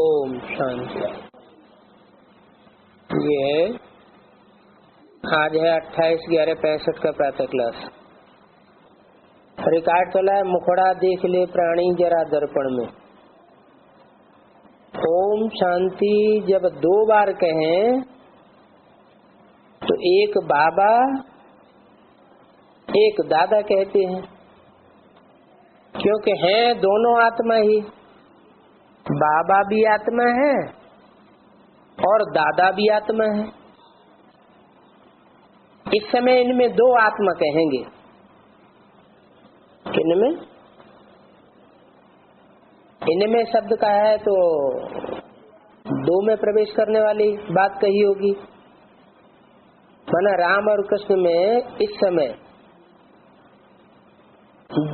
ओम शांति। ये आज है 28/11/65 का प्रातः क्लास। रिकॉर्ड चला है, मुखड़ा देख ले प्राणी जरा दर्पण में। ओम शांति जब 2 बार कहें तो एक बाबा एक दादा कहते हैं, क्योंकि हैं दोनों आत्मा ही। बाबा भी आत्मा है और दादा भी आत्मा है। इस समय इनमें 2 आत्मा कहेंगे। किनमें? इनमें शब्द का है तो 2 में प्रवेश करने वाली बात कही होगी। माना राम और कृष्ण में इस समय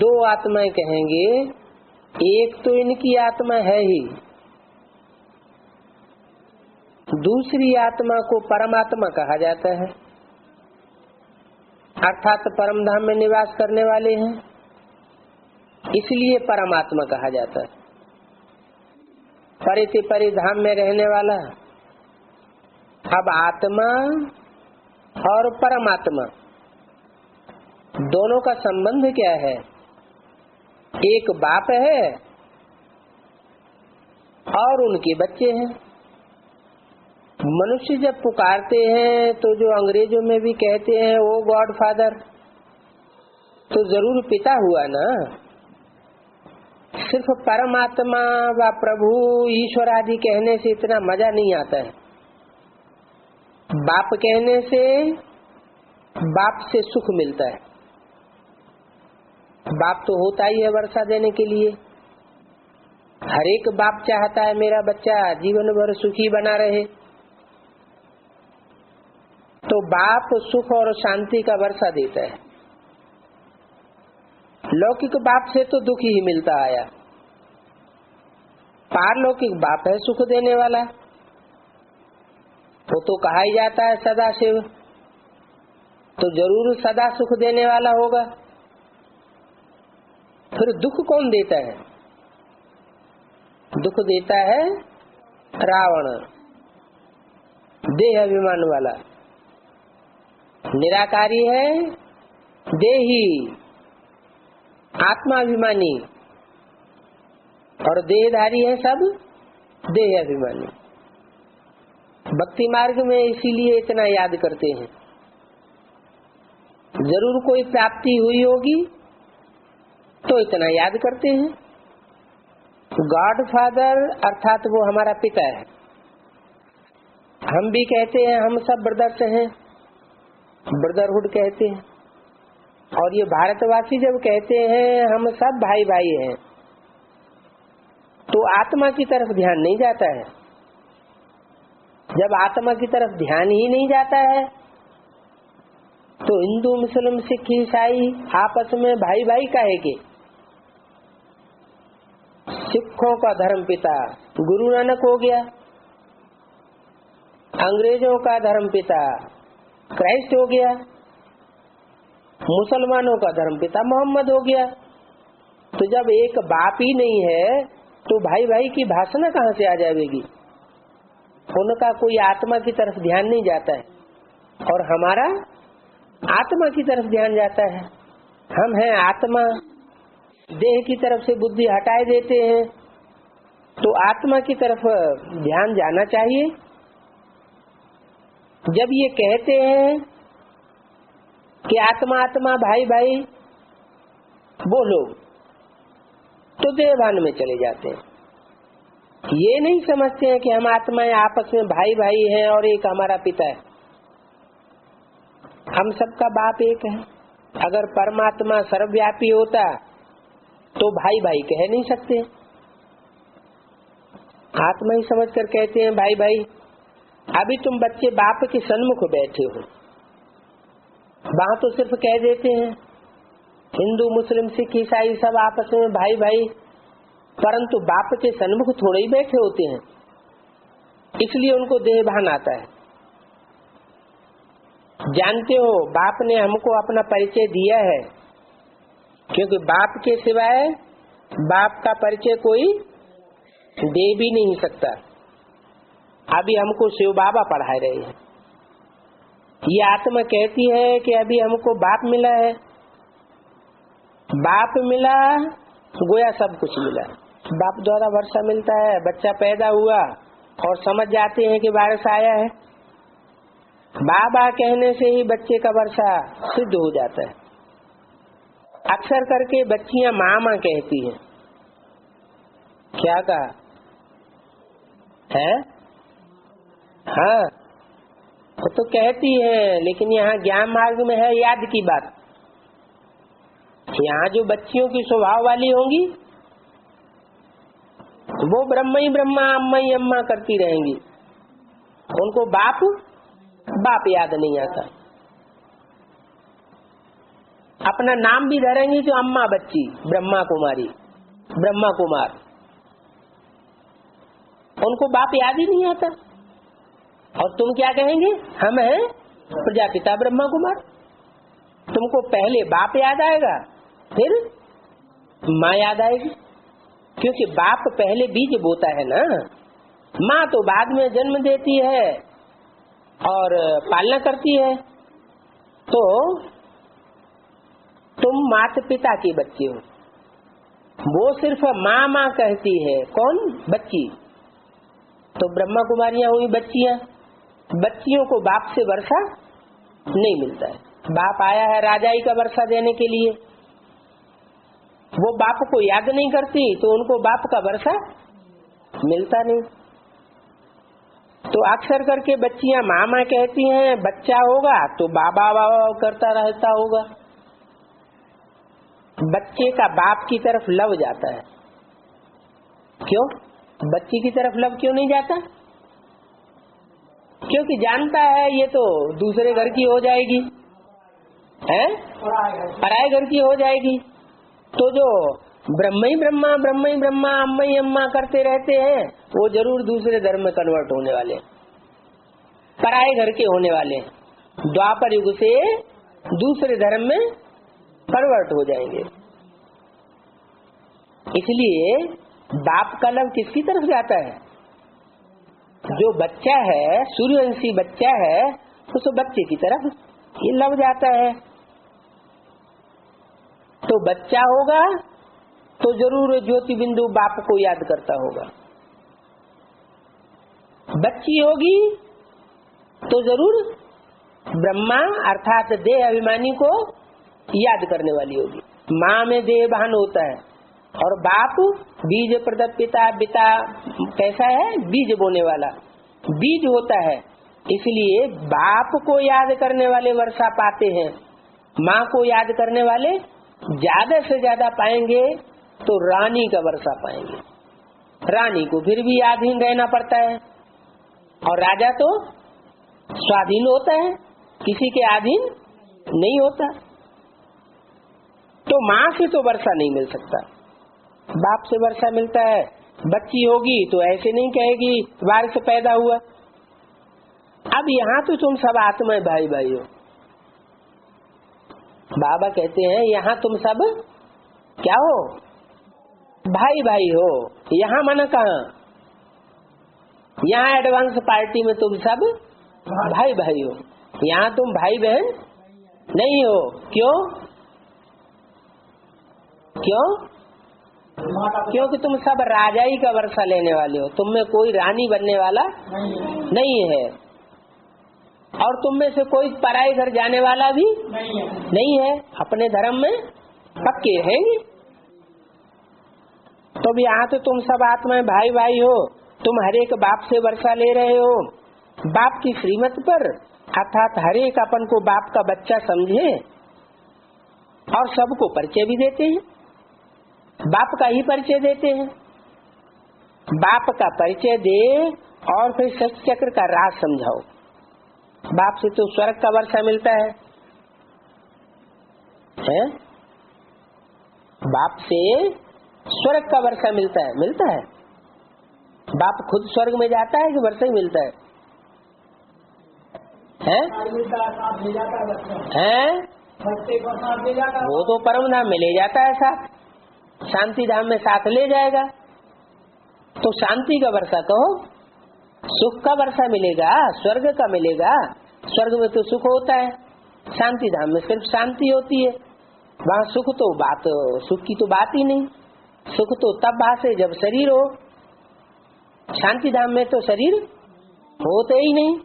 2 आत्माएं कहेंगे। एक तो इनकी आत्मा है ही, दूसरी आत्मा को परमात्मा कहा जाता है, अर्थात परम धाम में निवास करने वाले हैं, इसलिए परमात्मा कहा जाता है। परिति परिधाम में रहने वाला। अब आत्मा और परमात्मा दोनों का संबंध क्या है? एक बाप है और उनके बच्चे हैं। मनुष्य जब पुकारते हैं तो जो अंग्रेजों में भी कहते हैं ओ गॉड फादर, तो जरूर पिता हुआ ना। सिर्फ परमात्मा व प्रभु ईश्वर आदि कहने से इतना मजा नहीं आता है। बाप कहने से बाप से सुख मिलता है। बाप तो होता ही है वर्षा देने के लिए। हर एक बाप चाहता है मेरा बच्चा जीवन भर सुखी बना रहे। तो बाप सुख और शांति का वर्षा देता है। लौकिक बाप से तो दुख ही मिलता आया। पारलौकिक बाप है सुख देने वाला। वो तो कहा ही जाता है सदा शिव, तो जरूर सदा सुख देने वाला होगा। फिर दुख कौन देता है? दुख देता है रावण, देह अभिमान वाला। निराकारी है देही, आत्माभिमानी, और देहधारी है सब देह अभिमानी। भक्ति मार्ग में इसीलिए इतना याद करते हैं। जरूर कोई प्राप्ति हुई होगी तो इतना याद करते हैं। गॉड फादर अर्थात वो हमारा पिता है। हम भी कहते हैं हम सब ब्रदर्स हैं, ब्रदरहुड कहते हैं। और ये भारतवासी जब कहते हैं हम सब भाई भाई हैं, तो आत्मा की तरफ ध्यान नहीं जाता है। जब आत्मा की तरफ ध्यान ही नहीं जाता है तो हिंदू मुस्लिम सिख ईसाई आपस में भाई भाई काहे के? सिखों का धर्म पिता गुरु नानक हो गया, अंग्रेजों का धर्म पिता क्राइस्ट हो गया, मुसलमानों का धर्म पिता मोहम्मद हो गया। तो जब एक बाप ही नहीं है तो भाई भाई की भाषा कहाँ से आ जाएगी? उनका कोई आत्मा की तरफ ध्यान नहीं जाता है और हमारा आत्मा की तरफ ध्यान जाता है। हम हैं आत्मा, देह की तरफ से बुद्धि हटाए देते हैं, तो आत्मा की तरफ ध्यान जाना चाहिए। जब ये कहते हैं कि आत्मा आत्मा भाई भाई बोलो, तो देहभान में चले जाते हैं। ये नहीं समझते हैं कि हम आत्माएं आपस में भाई भाई हैं और एक हमारा पिता है। हम सबका बाप एक है। अगर परमात्मा सर्वव्यापी होता तो भाई भाई कह नहीं सकते। आत्मा ही समझ कर कहते हैं भाई भाई। अभी तुम बच्चे बाप के सन्मुख बैठे हो, वहां तो सिर्फ कह देते हैं हिंदू मुस्लिम सिख ईसाई सब आपस में भाई भाई, परंतु बाप के सन्मुख थोड़े ही बैठे होते हैं। इसलिए उनको देहभान आता है। जानते हो बाप ने हमको अपना परिचय दिया है, क्योंकि बाप के सिवाय बाप का परिचय कोई दे भी नहीं सकता। अभी हमको शिव बाबा पढ़ा रहे हैं। ये आत्मा कहती है कि अभी हमको बाप मिला है, बाप मिला गोया सब कुछ मिला। बाप द्वारा वर्षा मिलता है, बच्चा पैदा हुआ और समझ जाते हैं कि बारिश आया है। बाबा कहने से ही बच्चे का वर्षा सिद्ध हो जाता है। अक्सर करके बच्चियां मामा कहती हैं। क्या कहा है? हाँ, वो तो कहती है, लेकिन यहाँ ज्ञान मार्ग में है याद की बात। यहाँ जो बच्चियों की स्वभाव वाली होंगी वो ब्रह्मा ही ब्रह्मा, अम्मा ही अम्मा करती रहेंगी। उनको बाप बाप याद नहीं आता। अपना नाम भी धरेंगी तो अम्मा बच्ची, ब्रह्मा कुमारी, ब्रह्मा कुमार। उनको बाप याद ही नहीं आता। और तुम क्या कहेंगे? हम हैं प्रजापिता ब्रह्मा कुमार। तुमको पहले बाप याद आएगा, फिर माँ याद आएगी, क्योंकि बाप पहले बीज बोता है ना। माँ तो बाद में जन्म देती है और पालना करती है। तो तुम माता पिता की बच्ची हो, वो सिर्फ माँ माँ कहती है। कौन? बच्ची। तो ब्रह्मा कुमारियां हुई बच्चियां। बच्चियों को बाप से वर्षा नहीं मिलता है। बाप आया है राजाई का वर्षा देने के लिए, वो बाप को याद नहीं करती तो उनको बाप का वर्षा मिलता नहीं। तो अक्सर करके बच्चियां मामा कहती हैं, बच्चा होगा तो बाबा बाबा करता रहता होगा। बच्चे का बाप की तरफ लव जाता है। क्यों? बच्ची की तरफ लव क्यों नहीं जाता? क्योंकि जानता है ये तो दूसरे घर की हो जाएगी, हैं? पराये घर की हो जाएगी। तो जो ब्रह्म ही ब्रह्मा, ब्रह्म ही ब्रह्मा, अम्मा ही अम्मा करते रहते हैं, वो जरूर दूसरे धर्म में कन्वर्ट होने वाले, पराये घर के होने वाले। द्वापर युग से दूसरे धर्म में कन्वर्ट हो जाएंगे। इसलिए बाप का लव किसकी तरफ जाता है? जो बच्चा है, सूर्यवंशी बच्चा है, उस बच्चे की तरफ ये लव जाता है। तो बच्चा होगा तो जरूर ज्योति बिंदु बाप को याद करता होगा। बच्ची होगी तो जरूर ब्रह्मा अर्थात देह अभिमानी को याद करने वाली होगी। माँ में देह भान होता है और बाप बीज प्रदत्त पिता कैसा है? बीज बोने वाला बीज होता है। इसलिए बाप को याद करने वाले वर्षा पाते हैं, माँ को याद करने वाले ज्यादा से ज्यादा पाएंगे तो रानी का वर्षा पाएंगे। रानी को फिर भी अधीन रहना पड़ता है और राजा तो स्वाधीन होता है, किसी के अधीन नहीं होता। तो माँ से तो वर्षा नहीं मिल सकता, बाप से वर्षा मिलता है। बच्ची होगी तो ऐसे नहीं कहेगी बारिश से पैदा हुआ। अब यहाँ तो तुम सब आत्मा भाई भाई हो। बाबा कहते हैं यहाँ तुम सब क्या हो? भाई भाई हो। यहाँ माना कहाँ? यहाँ एडवांस पार्टी में तुम सब भाई भाई हो। यहाँ तुम भाई बहन नहीं हो। क्यों? क्यों? क्योंकि तुम सब राजाई का वर्षा लेने वाले हो। तुम में कोई रानी बनने वाला नहीं है और तुम में से कोई पराये घर जाने वाला भी नहीं है। अपने धर्म में पक्के रहेंगे। तो भी यहाँ तो तुम सब आत्माएं भाई भाई हो। तुम हरेक बाप से वर्षा ले रहे हो। बाप की श्रीमत पर अर्थात हरेक अपन को बाप का बच्चा समझे और सबको परिचय भी देते हैं। बाप का ही परिचय देते हैं। बाप का परिचय दे और फिर सच चक्र का राज समझाओ। बाप से तो स्वर्ग का वर्षा मिलता है? बाप से स्वर्ग का वर्षा मिलता है। बाप खुद स्वर्ग में जाता है कि वर्षा ही मिलता है? वो तो परम धाम में ले जाता है साथ, शांति धाम में साथ ले जाएगा। तो शांति का वर्षा कहो, सुख का वर्षा मिलेगा, स्वर्ग का मिलेगा। स्वर्ग में तो सुख होता है, शांति धाम में सिर्फ शांति होती है। वहाँ सुख की तो बात ही नहीं। सुख तो तब भासे जब शरीर हो, शांति धाम में तो शरीर होते ही नहीं।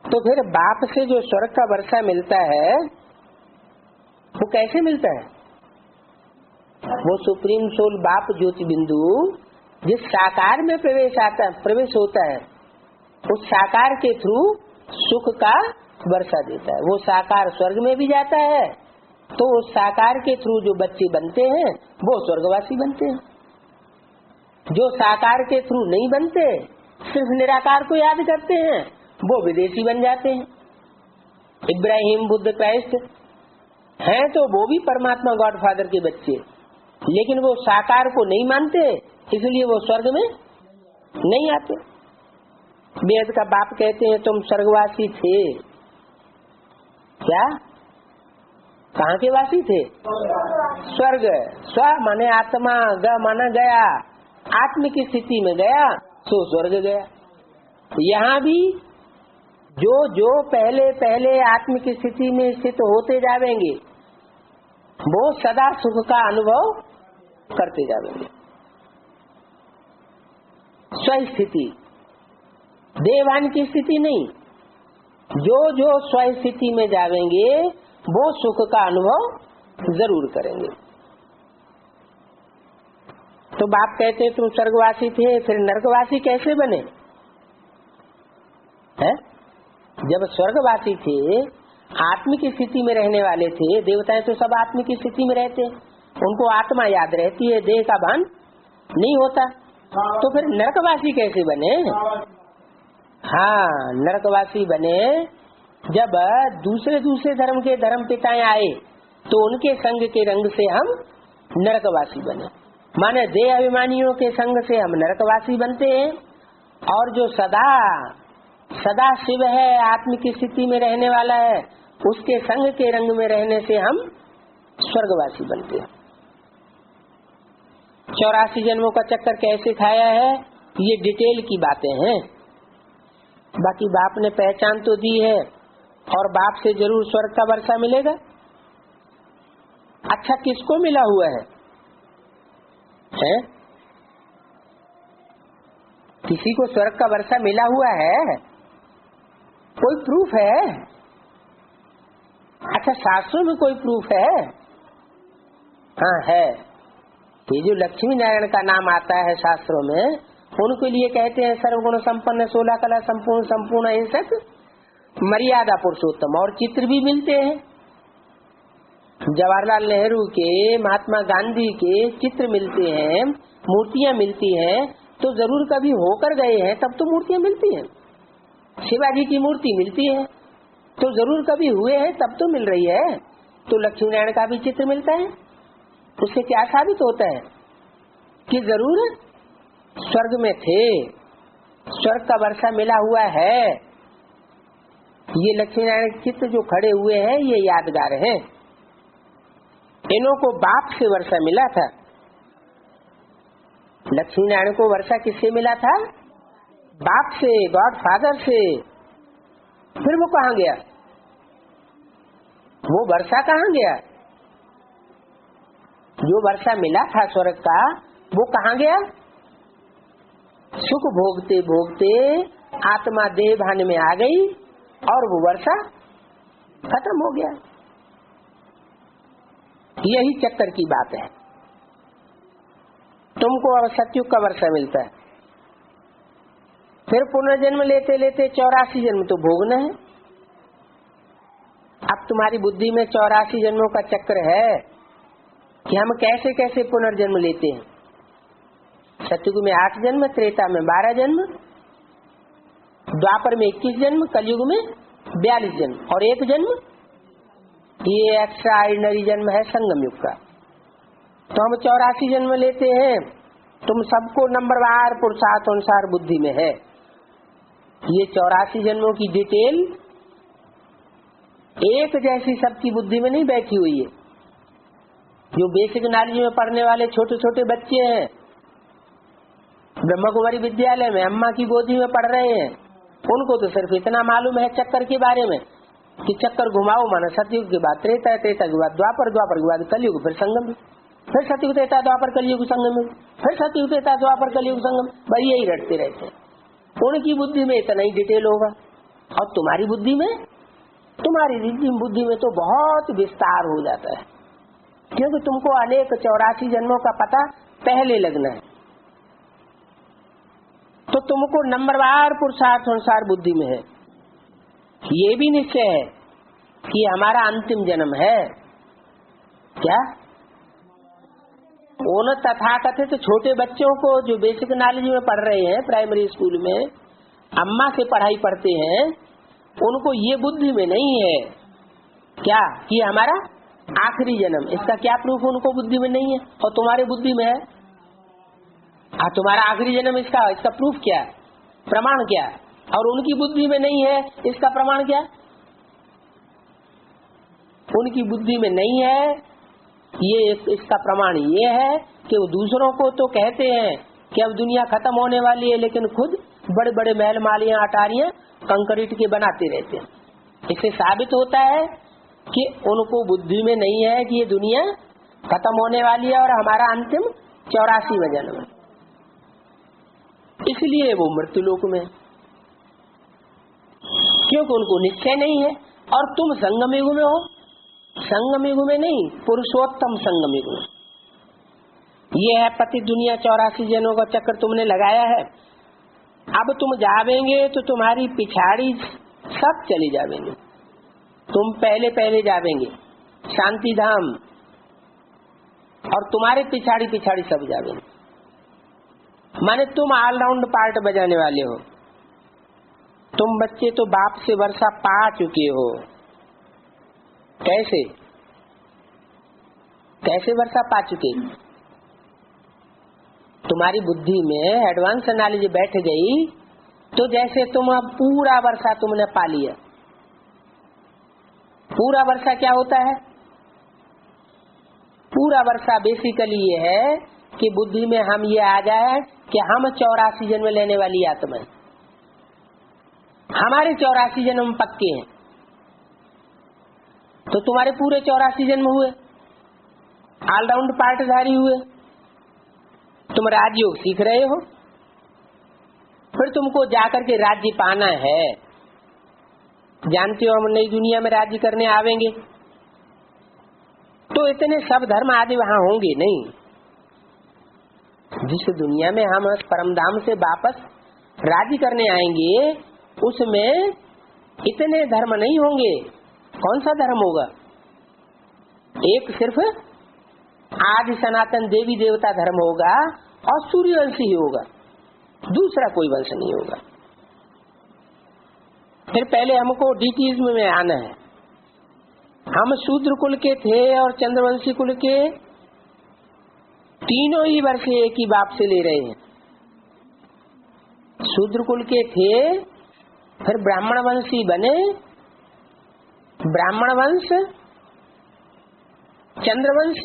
तो फिर बाप से जो स्वर्ग का वर्षा मिलता है वो कैसे मिलता है? वो सुप्रीम सोल बाप ज्योति बिंदु जिस साकार में प्रवेश होता है, उस साकार के थ्रू सुख का वर्षा देता है। वो साकार स्वर्ग में भी जाता है, तो उस साकार के थ्रू जो बच्चे बनते हैं वो स्वर्गवासी बनते हैं। जो साकार के थ्रू नहीं बनते, सिर्फ निराकार को याद करते हैं, वो विदेशी बन जाते हैं। इब्राहिम, बुद्ध, क्राइस्ट हैं तो वो भी परमात्मा गॉडफादर के बच्चे, लेकिन वो साकार को नहीं मानते, इसलिए वो स्वर्ग में नहीं आते। वेद का बाप कहते हैं तुम स्वर्गवासी थे। क्या? कहाँ के वासी थे? स्वर्ग। स्व माने आत्मा, ग माना गया, आत्म की स्थिति में गया तो स्वर्ग गया। यहाँ भी जो पहले आत्म की स्थिति में स्थित होते जाएंगे वो सदा सुख का अनुभव करते जाएंगे। स्वस्थिति, देवान की स्थिति नहीं। जो स्वस्थिति में जाएंगे वो सुख का अनुभव जरूर करेंगे। तो बाप कहते हैं तुम स्वर्गवासी थे, फिर नरकवासी कैसे बने? है? जब स्वर्गवासी थे, आत्म की स्थिति में रहने वाले थे, देवताएं तो सब आत्म की स्थिति में रहते हैं, उनको आत्मा याद रहती है, देह का भान नहीं होता। तो फिर नरकवासी कैसे बने? हाँ, नरकवासी बने जब दूसरे धर्म के धर्म पिताएं आए तो उनके संग के रंग से हम नरकवासी बने। माने देह अभिमानियों के संग से हम नरकवासी बनते हैं, और जो सदा शिव है, आत्म की स्थिति में रहने वाला है, उसके संग के रंग में रहने से हम स्वर्गवासी बनते हैं। 84 जन्मों का चक्कर कैसे खाया है, ये डिटेल की बातें हैं। बाकी बाप ने पहचान तो दी है, और बाप से जरूर स्वर्ग का वर्षा मिलेगा। अच्छा, किसको मिला हुआ है? किसी को स्वर्ग का वर्षा मिला हुआ है? कोई प्रूफ है? अच्छा, शास्त्रों में कोई प्रूफ है? हाँ है। ये जो लक्ष्मी नारायण का नाम आता है शास्त्रों में, उनके लिए कहते हैं सर्वगुण संपन्न, 16 कला संपूर्ण, संपूर्ण अहिंसक, मर्यादा पुरुषोत्तम। और चित्र भी मिलते हैं, जवाहरलाल नेहरू के, महात्मा गांधी के चित्र मिलते हैं, मूर्तियां मिलती हैं। तो जरूर कभी होकर गए हैं तब तो मूर्तियां मिलती हैं। शिवाजी की मूर्ति मिलती है तो जरूर कभी हुए हैं तब तो मिल रही है। तो लक्ष्मी नारायण का भी चित्र मिलता है। उससे क्या साबित होता है कि जरूर स्वर्ग में थे, स्वर्ग का वर्षा मिला हुआ है। ये लक्ष्मी नारायण के चित्र जो खड़े हुए हैं ये यादगार हैं। इन्हों को बाप से वर्षा मिला था। लक्ष्मी नारायण को वर्षा किससे मिला था? बाप से, गॉड फादर से। फिर वो कहाँ गया? वो वर्षा कहाँ गया? जो वर्षा मिला था स्वर्ग का, वो कहाँ गया? सुख भोगते भोगते आत्मा देह भान में आ गई और वो वर्षा खत्म हो गया। यही चक्कर की बात है। तुमको अब सतयुग का वर्षा मिलता है, फिर पुनर्जन्म लेते लेते 84 जन्म तो भोगना है। अब तुम्हारी बुद्धि में 84 जन्मों का चक्र है कि हम कैसे कैसे पुनर्जन्म लेते हैं। सतयुग में 8 जन्म, त्रेता में 12 जन्म, द्वापर में 21 जन्म, कलयुग में 42 जन्म और 1 जन्म ये एक्स्ट्रा ऑर्डिनरी जन्म है संगम युग का। तो हम 84 जन्म लेते हैं। तुम सबको नंबरवार पुरुषार्थ अनुसार बुद्धि में है। ये 84 जन्मों की डिटेल एक जैसी सबकी बुद्धि में नहीं बैठी हुई है। जो बेसिक नॉलेज में पढ़ने वाले छोटे छोटे बच्चे हैं ब्रह्मा कुमारी विद्यालय में अम्मा की गोदी में पढ़ रहे हैं, उनको तो सिर्फ इतना मालूम है चक्कर के बारे में कि चक्कर घुमाओ माना सतयुग के बाद त्रेता, त्रेता के बाद द्वापर, द्वापर के बाद कलयुग, फिर संगम, फिर सतयुग, त्रेता, द्वापर, कलयुग, संगम, फिर सतयुग, त्रेता, द्वापर, कलयुग, संगम, बस यही रटते रहते हैं। उनकी बुद्धि में इतना ही डिटेल होगा और तुम्हारी बुद्धि में तो बहुत विस्तार हो जाता है, क्योंकि तुमको अनेक 84 जन्मों का पता पहले लगना है। तो तुमको नंबरवार पुरुषार्थ अनुसार बुद्धि में है, ये भी निश्चय है कि हमारा अंतिम जन्म है। क्या उन तथाकथित छोटे बच्चों को जो बेसिक नॉलेज में पढ़ रहे हैं प्राइमरी स्कूल में, अम्मा से पढ़ाई पढ़ते हैं, उनको ये बुद्धि में नहीं है क्या कि हमारा आखिरी जन्म। इसका क्या प्रूफ उनको बुद्धि में नहीं है और तुम्हारे बुद्धि में है। तुम्हारा आखिरी जन्म इसका प्रूफ क्या, प्रमाण क्या, और उनकी बुद्धि में नहीं है, इसका प्रमाण क्या। उनकी बुद्धि में नहीं है, ये इसका प्रमाण ये है कि वो दूसरों को तो कहते हैं कि अब दुनिया खत्म होने वाली है, लेकिन खुद बड़े बड़े महल मालियां अटारियां कंक्रीट के बनाते रहते हैं। इससे साबित होता है कि उनको बुद्धि में नहीं है कि ये दुनिया खत्म होने वाली है और हमारा अंतिम 84वां जन्म है, इसलिए वो मृत्यु लोक में, क्योंकि उनको निश्चय नहीं है। और तुम संगम युग में हो, संगम युग में नहीं, पुरुषोत्तम संगम युग में। ये है पति दुनिया 84 जन्मों का चक्कर तुमने लगाया है। अब तुम जावेंगे तो तुम्हारी पिछाड़ी सब चली जावेंगे, तुम पहले पहले जावेंगे शांति धाम, और तुम्हारे पिछाड़ी पिछाड़ी सब जावेंगे। माने तुम ऑलराउंड पार्ट बजाने वाले हो। तुम बच्चे तो बाप से वर्षा पा चुके हो। कैसे कैसे वर्षा पा चुके? तुम्हारी बुद्धि में एडवांस नॉलेज बैठ गई, तो जैसे तुम अब पूरा वर्षा तुमने पा लिया। पूरा वर्षा क्या होता है? पूरा वर्षा बेसिकली ये है कि बुद्धि में हम ये आ जाए कि हम 84 जन्म लेने वाली आत्मा है, हमारे 84 जन्म पक्के हैं। तो तुम्हारे पूरे 84 जन्म हुए, ऑलराउंड पार्टधारी हुए। तुम राजयोग सीख रहे हो, फिर तुमको जाकर के राज्य पाना है। जानते हो हम नई दुनिया में राज्य करने आवेंगे, तो इतने सब धर्म आदि वहाँ होंगे नहीं। जिस दुनिया में हम परमधाम से वापस राज्य करने आएंगे, उसमें इतने धर्म नहीं होंगे। कौन सा धर्म होगा? एक सिर्फ आदि सनातन देवी देवता धर्म होगा और सूर्यवंशी ही होगा, दूसरा कोई वंश नहीं होगा। फिर पहले हमको डीटीज्म में आना है। हम शूद्र कुल के थे और चंद्रवंशी कुल के, तीनों ही वर्ष एक ही बाप से ले रहे हैं। शूद्र कुल के थे, फिर ब्राह्मण वंशी बने, ब्राह्मण वंश, चंद्रवंश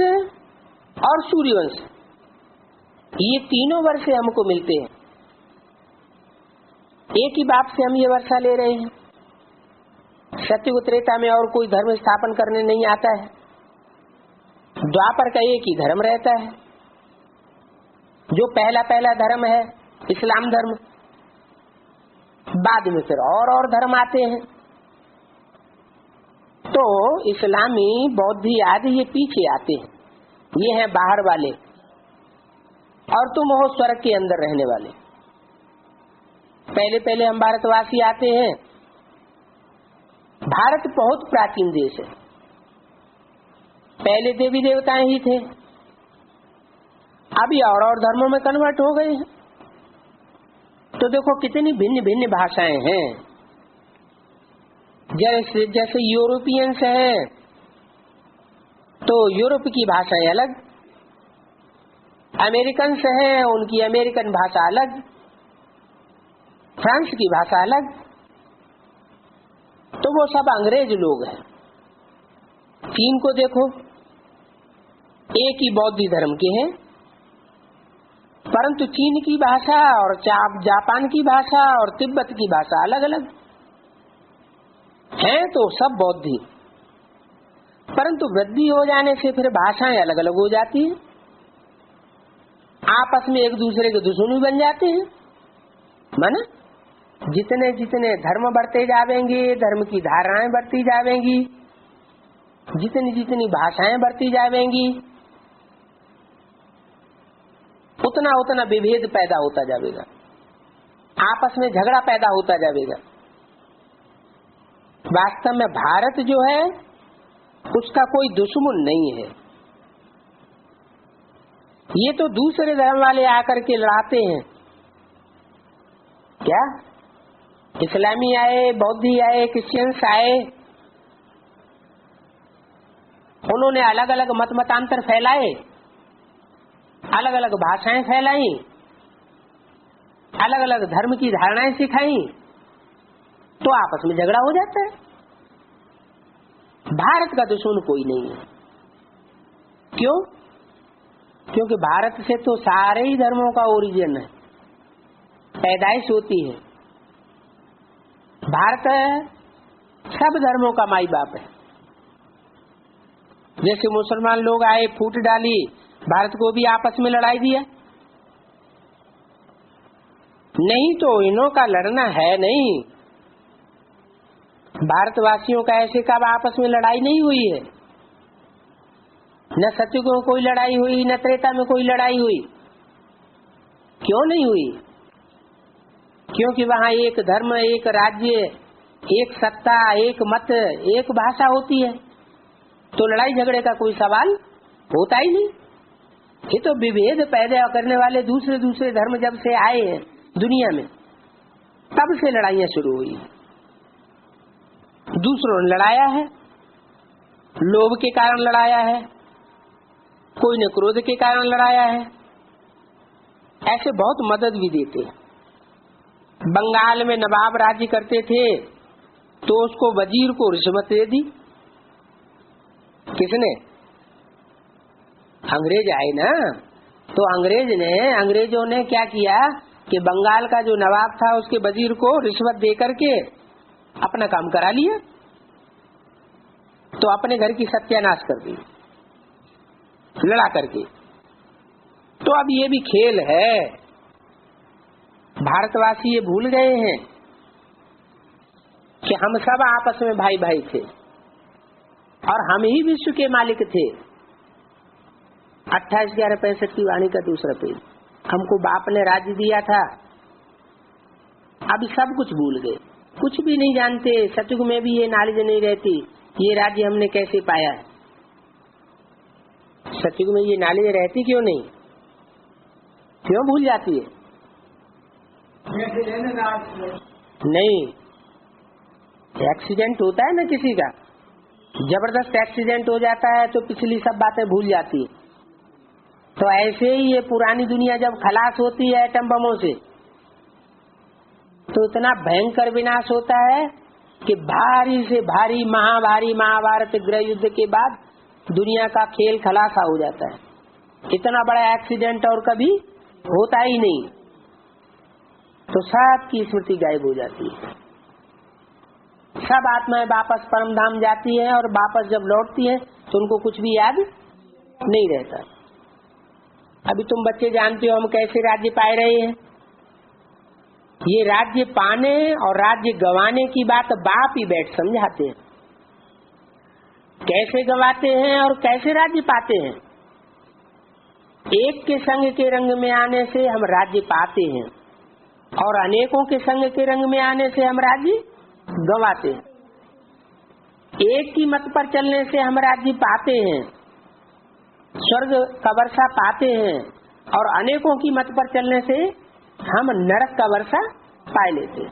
और सूर्यवंश, ये तीनों वर्ष हमको मिलते हैं। एक ही बाप से हम ये वर्षा ले रहे हैं। सत्युग त्रेता में और कोई धर्म स्थापन करने नहीं आता है। द्वापर का एक ही धर्म रहता है, जो पहला धर्म है इस्लाम धर्म। बाद में फिर और धर्म आते हैं। तो इस्लामी, बौद्धी आदि ये पीछे आते हैं, ये हैं बाहर वाले, और तुम हो स्वर्ग के अंदर रहने वाले। पहले पहले हम भारतवासी आते हैं। भारत बहुत प्राचीन देश है, पहले देवी देवताएं ही थे, अभी और धर्मों में कन्वर्ट हो गए हैं। तो देखो कितनी भिन्न भिन्न भाषाएं हैं। जैसे यूरोपियंस हैं, तो यूरोप की भाषाएं अलग, अमेरिकन हैं, उनकी अमेरिकन भाषा अलग, फ्रांस की भाषा अलग। तो वो सब अंग्रेज लोग हैं। चीन को देखो, एक ही बौद्ध धर्म के हैं, परंतु चीन की भाषा और जापान की भाषा और तिब्बत की भाषा अलग अलग हैं, तो सब बौद्ध ही, परंतु वृद्धि हो जाने से फिर भाषाएं अलग अलग हो जाती हैं, आपस में एक दूसरे के दुश्मन बन जाते हैं। माना जितने जितने धर्म बढ़ते जावेंगे, धर्म की धारणाएं बढ़ती जावेंगी, जितनी जितनी भाषाएं बढ़ती जावेंगी, उतना उतना विभेद पैदा होता जाएगा, आपस में झगड़ा पैदा होता जाएगा। वास्तव में भारत जो है उसका कोई दुश्मन नहीं है, ये तो दूसरे धर्म वाले आकर के लड़ाते हैं। क्या इस्लामी आए, बौद्धी आए, क्रिश्चियंस आए, उन्होंने अलग अलग मतांतर फैलाए, अलग अलग भाषाएं फैलाई, अलग अलग धर्म की धारणाएं सिखाई, तो आपस में झगड़ा हो जाता है। भारत का दुश्मन कोई नहीं है। क्यों? क्योंकि भारत से तो सारे ही धर्मों का ओरिजिन है, पैदाइश होती है। भारत सब धर्मों का माई बाप है। जैसे मुसलमान लोग आए, फूट डाली, भारत को भी आपस में लड़ाई दिया, नहीं तो इन्हों का लड़ना है नहीं। भारतवासियों का ऐसे कब आपस में लड़ाई नहीं हुई है, न सतयुग में कोई लड़ाई हुई, न त्रेता में कोई लड़ाई हुई। क्यों नहीं हुई? क्योंकि वहाँ एक धर्म, एक राज्य, एक सत्ता, एक मत, एक भाषा होती है, तो लड़ाई झगड़े का कोई सवाल होता ही नहीं। ये तो विभेद पैदा करने वाले दूसरे दूसरे धर्म जब से आए हैं दुनिया में, तब से लड़ाइयाँ शुरू हुई। दूसरों ने लड़ाया है, लोभ के कारण लड़ाया है, कोई ने क्रोध के कारण लड़ाया है, ऐसे बहुत मदद भी देते हैं। बंगाल में नवाब राज्य करते थे तो उसको वजीर को रिश्वत दे दी। किसने? अंग्रेज आए ना, तो अंग्रेजों ने क्या किया कि बंगाल का जो नवाब था उसके वजीर को रिश्वत दे करके अपना काम करा लिया, तो अपने घर की सत्यानाश कर दी लड़ा करके। तो अब ये भी खेल है, भारतवासी ये भूल गए हैं कि हम सब आपस में भाई भाई थे और हम ही विश्व के मालिक थे। 28/11/65 की वाणी का दूसरा पेज। हमको बाप ने राज्य दिया था, अब सब कुछ भूल गए, कुछ भी नहीं जानते। सतयुग में भी ये नॉलेज नहीं रहती, ये राज्य हमने कैसे पाया है। सतयुग में ये नॉलेज रहती क्यों नहीं, क्यों भूल जाती है? नहीं, एक्सीडेंट होता है ना किसी का, जबरदस्त एक्सीडेंट हो जाता है तो पिछली सब बातें भूल जाती है। तो ऐसे ही ये पुरानी दुनिया जब खलास होती है एटम बमों से, तो इतना भयंकर विनाश होता है कि भारी से भारी महाभारी महाभारत गृह युद्ध के बाद दुनिया का खेल खलासा हो जाता है। इतना बड़ा एक्सीडेंट और कभी होता ही नहीं, तो सबकी स्मृति गायब हो जाती है। सब आत्माएं वापस परम धाम जाती हैं और वापस जब लौटती हैं तो उनको कुछ भी याद नहीं रहता। अभी तुम बच्चे जानते हो हम कैसे राज्य पाए रहे हैं। ये राज्य पाने और राज्य गंवाने की बात बाप ही बैठ समझाते हैं, कैसे गंवाते हैं और कैसे राज्य पाते हैं। एक के संग के रंग में आने से हम राज्य पाते हैं और अनेकों के संग के रंग में आने से हम राज्य गंवाते हैं। एक की मत पर चलने से हम राज्य पाते हैं, स्वर्ग का वर्षा पाते हैं, और अनेकों की मत पर चलने से हम नरक का वर्षा पाए लेते।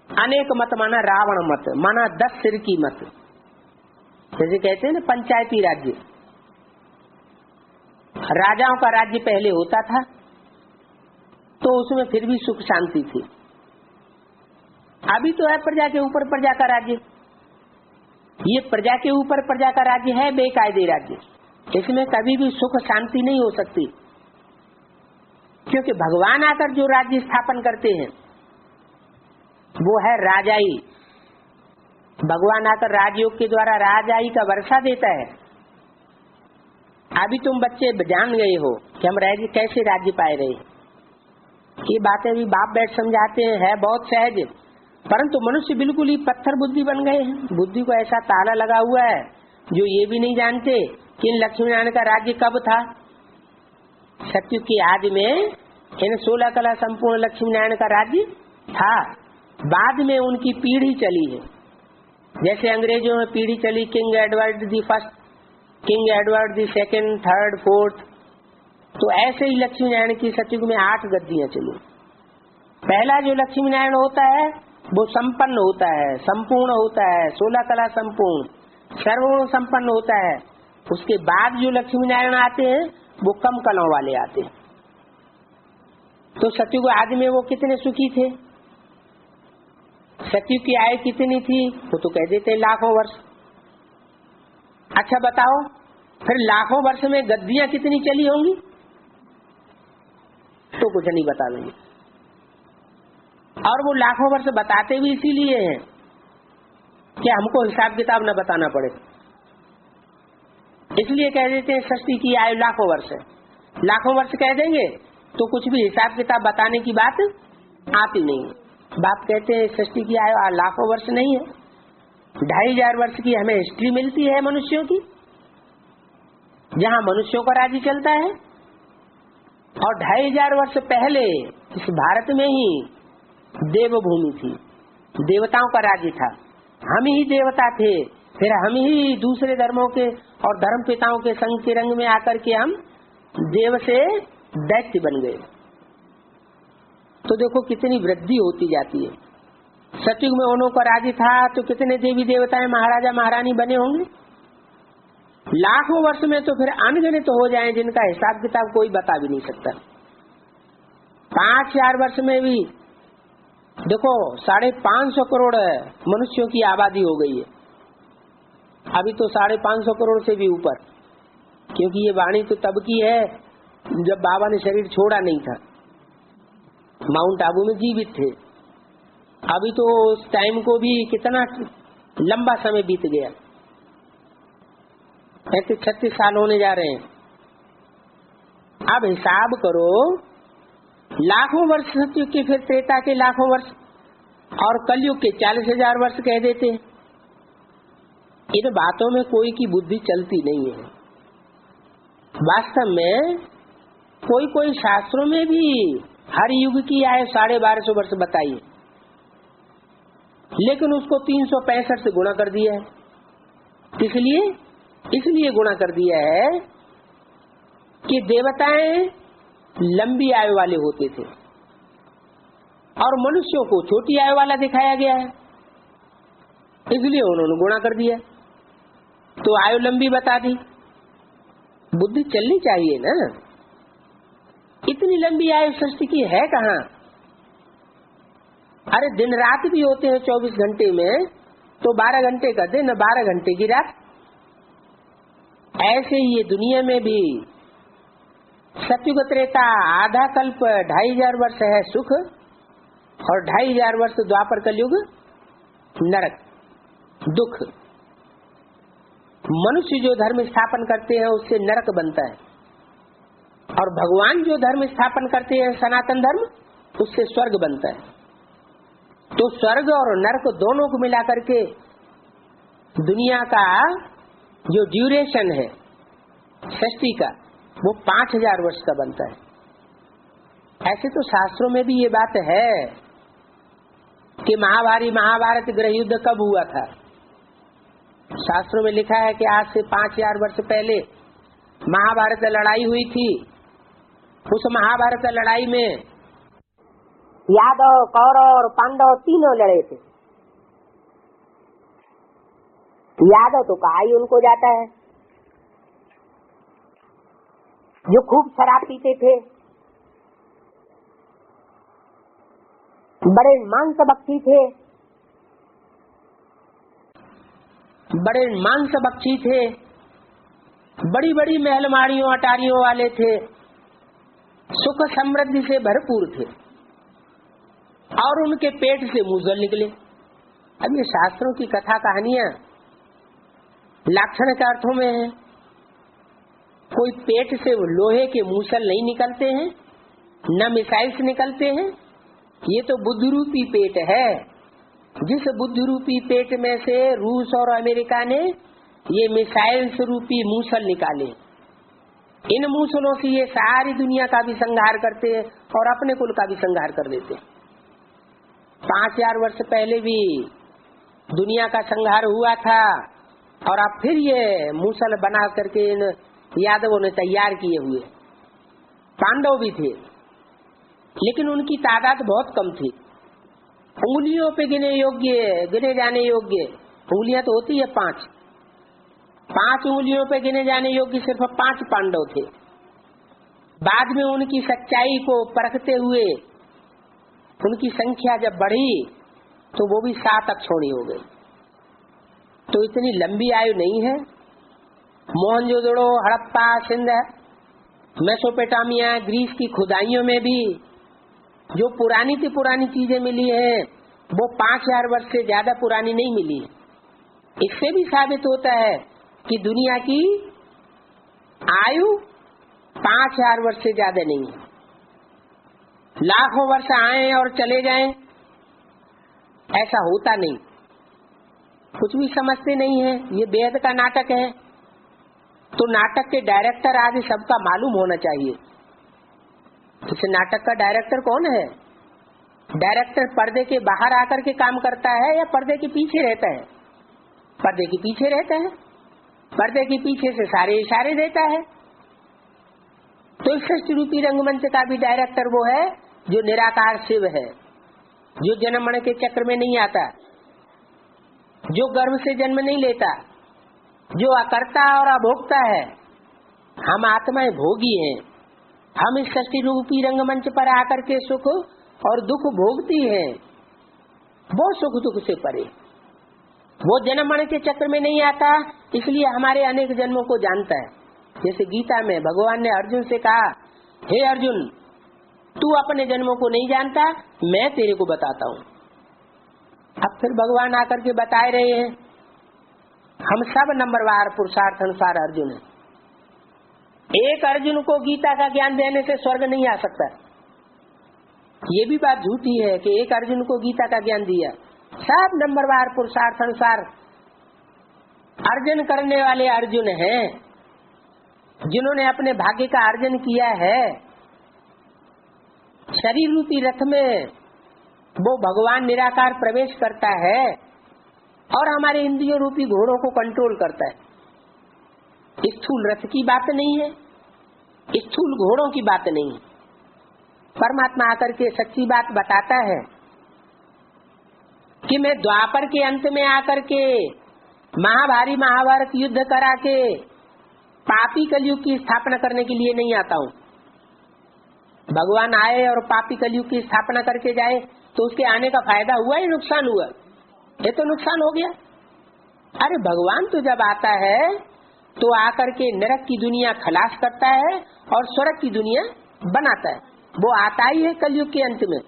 अनेक मत माना रावण मत, माना 10 सिर की मत, जैसे कहते हैं ना पंचायती राज्य। राजाओं का राज्य पहले होता था तो उसमें फिर भी सुख शांति थी। अभी तो है प्रजा के ऊपर प्रजा का राज्य। ये प्रजा के ऊपर प्रजा का राज्य है बेकायदे राज्य, इसमें कभी भी सुख शांति नहीं हो सकती। क्योंकि भगवान आकर जो राज्य स्थापन करते हैं वो है राजाई। भगवान आकर राजयोग के द्वारा राजाई का वर्षा देता है। अभी तुम बच्चे जान गए हो कि हम कैसे राज्य पाए रहे। ये बातें भी बाप बैठ समझाते हैं, है बहुत सहज, परंतु मनुष्य बिल्कुल ही पत्थर बुद्धि बन गए हैं। बुद्धि को ऐसा ताला लगा हुआ है जो ये भी नहीं जानते कि इन लक्ष्मी नारायण का राज्य कब था। सत्युग की आदि में इन 16 कला संपूर्ण लक्ष्मी नारायण का राज्य था। बाद में उनकी पीढ़ी चली है। जैसे अंग्रेजों में पीढ़ी चली, king Edward the first, king Edward the second, third, fourth, तो ऐसे ही लक्ष्मी नारायण की सतयुग में 8 गद्दियां चली। पहला जो लक्ष्मी नारायण होता है वो संपन्न होता है, संपूर्ण होता है, 16 कला संपूर्ण, सर्वगुण संपन्न होता है। उसके बाद जो लक्ष्मी नारायण आते हैं वो कम कलाओं वाले आते हैं। तो सतयुग आदि में वो कितने सुखी थे। सतयुग की आयु कितनी थी वो तो कह देते हैं लाखों वर्ष। अच्छा बताओ फिर लाखों वर्ष में गद्दियां कितनी चली होंगी, तो कुछ नहीं बता देंगे। और वो लाखों वर्ष बताते भी इसीलिए हैं कि हमको हिसाब किताब न बताना पड़े। इसलिए कह देते हैं सृष्टि की आयु लाखों वर्ष है। लाखों वर्ष कह देंगे तो कुछ भी हिसाब किताब बताने की बात आती नहीं। बाप कहते हैं सृष्टि की आयु लाखों वर्ष नहीं है, 2500 वर्ष की हमें हिस्ट्री मिलती है मनुष्यों की, जहाँ मनुष्यों का राज्य चलता है। और 2500 वर्ष पहले इस भारत में ही देवभूमि थी, देवताओं का राज्य था। हम ही देवता थे, फिर हम ही दूसरे धर्मों के और धर्म पिताओं के संग के रंग में आकर के हम देव से दैत्य बन गए। तो देखो कितनी वृद्धि होती जाती है। सतयुग में उन्हों का राज्य था तो कितने देवी देवताएं महाराजा महारानी बने होंगे। लाखों वर्ष में तो फिर अनगिनत तो हो जाएं जिनका हिसाब किताब कोई बता भी नहीं सकता। 5000 वर्ष में भी देखो 550 करोड़ मनुष्यों की आबादी हो गई है। अभी तो 550 करोड़ से भी ऊपर, क्योंकि ये वाणी तो तब की है जब बाबा ने शरीर छोड़ा नहीं था, माउंट आबू में जीवित थे। अभी तो उस टाइम को भी कितना लंबा समय बीत गया, 35-36 साल होने जा रहे हैं। अब हिसाब करो, लाखों वर्ष सतयुग के, फिर त्रेता के लाखों वर्ष और कलयुग के 40,000 वर्ष कह देते हैं। इन बातों में कोई की बुद्धि चलती नहीं है। वास्तव में कोई शास्त्रों में भी हर युग की आयु 1250 वर्ष बताई है, लेकिन उसको 365 से गुणा कर दिया है। इसलिए गुणा कर दिया है कि देवताएं लंबी आयु वाले होते थे और मनुष्यों को छोटी आयु वाला दिखाया गया है, इसलिए उन्होंने गुणा कर दिया। तो आयु लंबी बता दी। बुद्धि चलनी चाहिए ना। इतनी लंबी आयु सृष्टि की है कहाँ। अरे दिन रात भी होते हैं 24 घंटे में, तो 12 घंटे का दिन, 12 घंटे की रात। ऐसे ही ये दुनिया में भी सतयुग त्रेता आधा कल्प 2500 वर्ष है सुख, और 2500 वर्ष द्वापर कलयुग नरक दुख। मनुष्य जो धर्म स्थापन करते हैं उससे नरक बनता है, और भगवान जो धर्म स्थापन करते हैं सनातन धर्म, उससे स्वर्ग बनता है। तो स्वर्ग और नरक दोनों को मिलाकर के दुनिया का जो ड्यूरेशन है सृष्टि का, वो 5000 वर्ष का बनता है। ऐसे तो शास्त्रों में भी ये बात है कि महाभारत गृह युद्ध कब हुआ था। शास्त्रों में लिखा है कि आज से 5000 वर्ष पहले महाभारत लड़ाई हुई थी। उस महाभारत लड़ाई में यादव, कौरव और पांडव तीनों लड़े थे। यादव तो कहा ही उनको जाता है, जो खूब शराब पीते थे, बड़े मांसभक्षी थे, बड़ी बड़ी महलमाड़ियों अटारियों वाले थे। सुख समृद्धि से भरपूर थे और उनके पेट से मूसल निकले। अब ये शास्त्रों की कथा कहानियां लाक्षणिक अर्थों में है। कोई पेट से लोहे के मूसल नहीं निकलते हैं, न मिसाइल्स निकलते हैं। ये तो बुद्धि रूपी पेट है। जिस बुद्धि रूपी पेट में से रूस और अमेरिका ने ये मिसाइल्स रूपी मूसल निकाले, इन मूसलों से ये सारी दुनिया का भी संहार करते हैं और अपने कुल का भी संहार कर देते हैं। 5000 वर्ष पहले भी दुनिया का संहार हुआ था और अब फिर ये मूसल बना करके इन यादवों ने तैयार किए हुए। पांडव भी थे लेकिन उनकी तादाद बहुत कम थी। उंगलियों पे गिने जाने योग्य उंगलियां तो होती है 5 उंगलियों पे गिने जाने योग्य सिर्फ 5 पांडव थे। बाद में उनकी सच्चाई को परखते हुए उनकी संख्या जब बढ़ी तो वो भी 7 अक्षौणी हो गई। तो इतनी लंबी आयु नहीं है। मोहनजोदड़ो, हड़प्पा, सिंध, मेसोपोटामिया, ग्रीस की खुदाइयों में भी जो पुरानी चीजें मिली हैं वो 5000 वर्ष से ज्यादा पुरानी नहीं मिली। इससे भी साबित होता है कि दुनिया की आयु 5000 वर्ष से ज्यादा नहीं है। लाखों वर्ष आए और चले जाएं, ऐसा होता नहीं। कुछ भी समझते नहीं है। ये वेद का नाटक है तो नाटक के डायरेक्टर आदि सबका मालूम होना चाहिए। इस नाटक का डायरेक्टर कौन है? डायरेक्टर पर्दे के बाहर आकर के काम करता है या पर्दे के पीछे रहता है? पर्दे के पीछे रहता है। पर्दे के पीछे से सारे इशारे देता है। तो इस सृष्टि रूपी रंगमंच का भी डायरेक्टर वो है जो निराकार शिव है, जो जन्म मरण के चक्र में नहीं आता, जो गर्भ से जन्म नहीं लेता, जो अकर्ता और अभोक्ता है। हम आत्माएं भोगी हैं। हम इस सृष्टि रूपी रंगमंच पर आकर के सुख और दुख भोगती हैं। वो सुख दुख से परे, वो जन्म मरण के चक्र में नहीं आता, इसलिए हमारे अनेक जन्मों को जानता है। जैसे गीता में भगवान ने अर्जुन से कहा, हे अर्जुन, तू अपने जन्मों को नहीं जानता, मैं तेरे को बताता हूँ। अब फिर भगवान आकर के बता रहे हैं हम सब नंबरवार पुरुषार्थ अनुसार अर्जुन है। एक अर्जुन को गीता का ज्ञान देने से स्वर्ग नहीं आ सकता। ये भी बात झूठी है कि एक अर्जुन को गीता का ज्ञान दिया। सब नंबरवार पुरुषार्थ अनुसार अर्जन करने वाले अर्जुन हैं, जिन्होंने अपने भाग्य का अर्जन किया है। शरीर रूपी रथ में वो भगवान निराकार प्रवेश करता है और हमारे इंद्रियों रूपी घोड़ों को कंट्रोल करता है। स्थूल रथ की बात नहीं है, स्थूल घोड़ों की बात नहीं है। परमात्मा आकर के सच्ची बात बताता है कि मैं द्वापर के अंत में आकर के महाभारी महाभारत युद्ध करा के पापी कलयुग की स्थापना करने के लिए नहीं आता हूँ। भगवान आए और पापी कलयुग की स्थापना करके जाए तो उसके आने का फायदा हुआ या नुकसान हुआ? ये तो नुकसान हो गया। अरे भगवान तो जब आता है तो आकर के नरक की दुनिया खलास करता है और स्वर्ग की दुनिया बनाता है। वो आता ही है कलयुग के अंत में,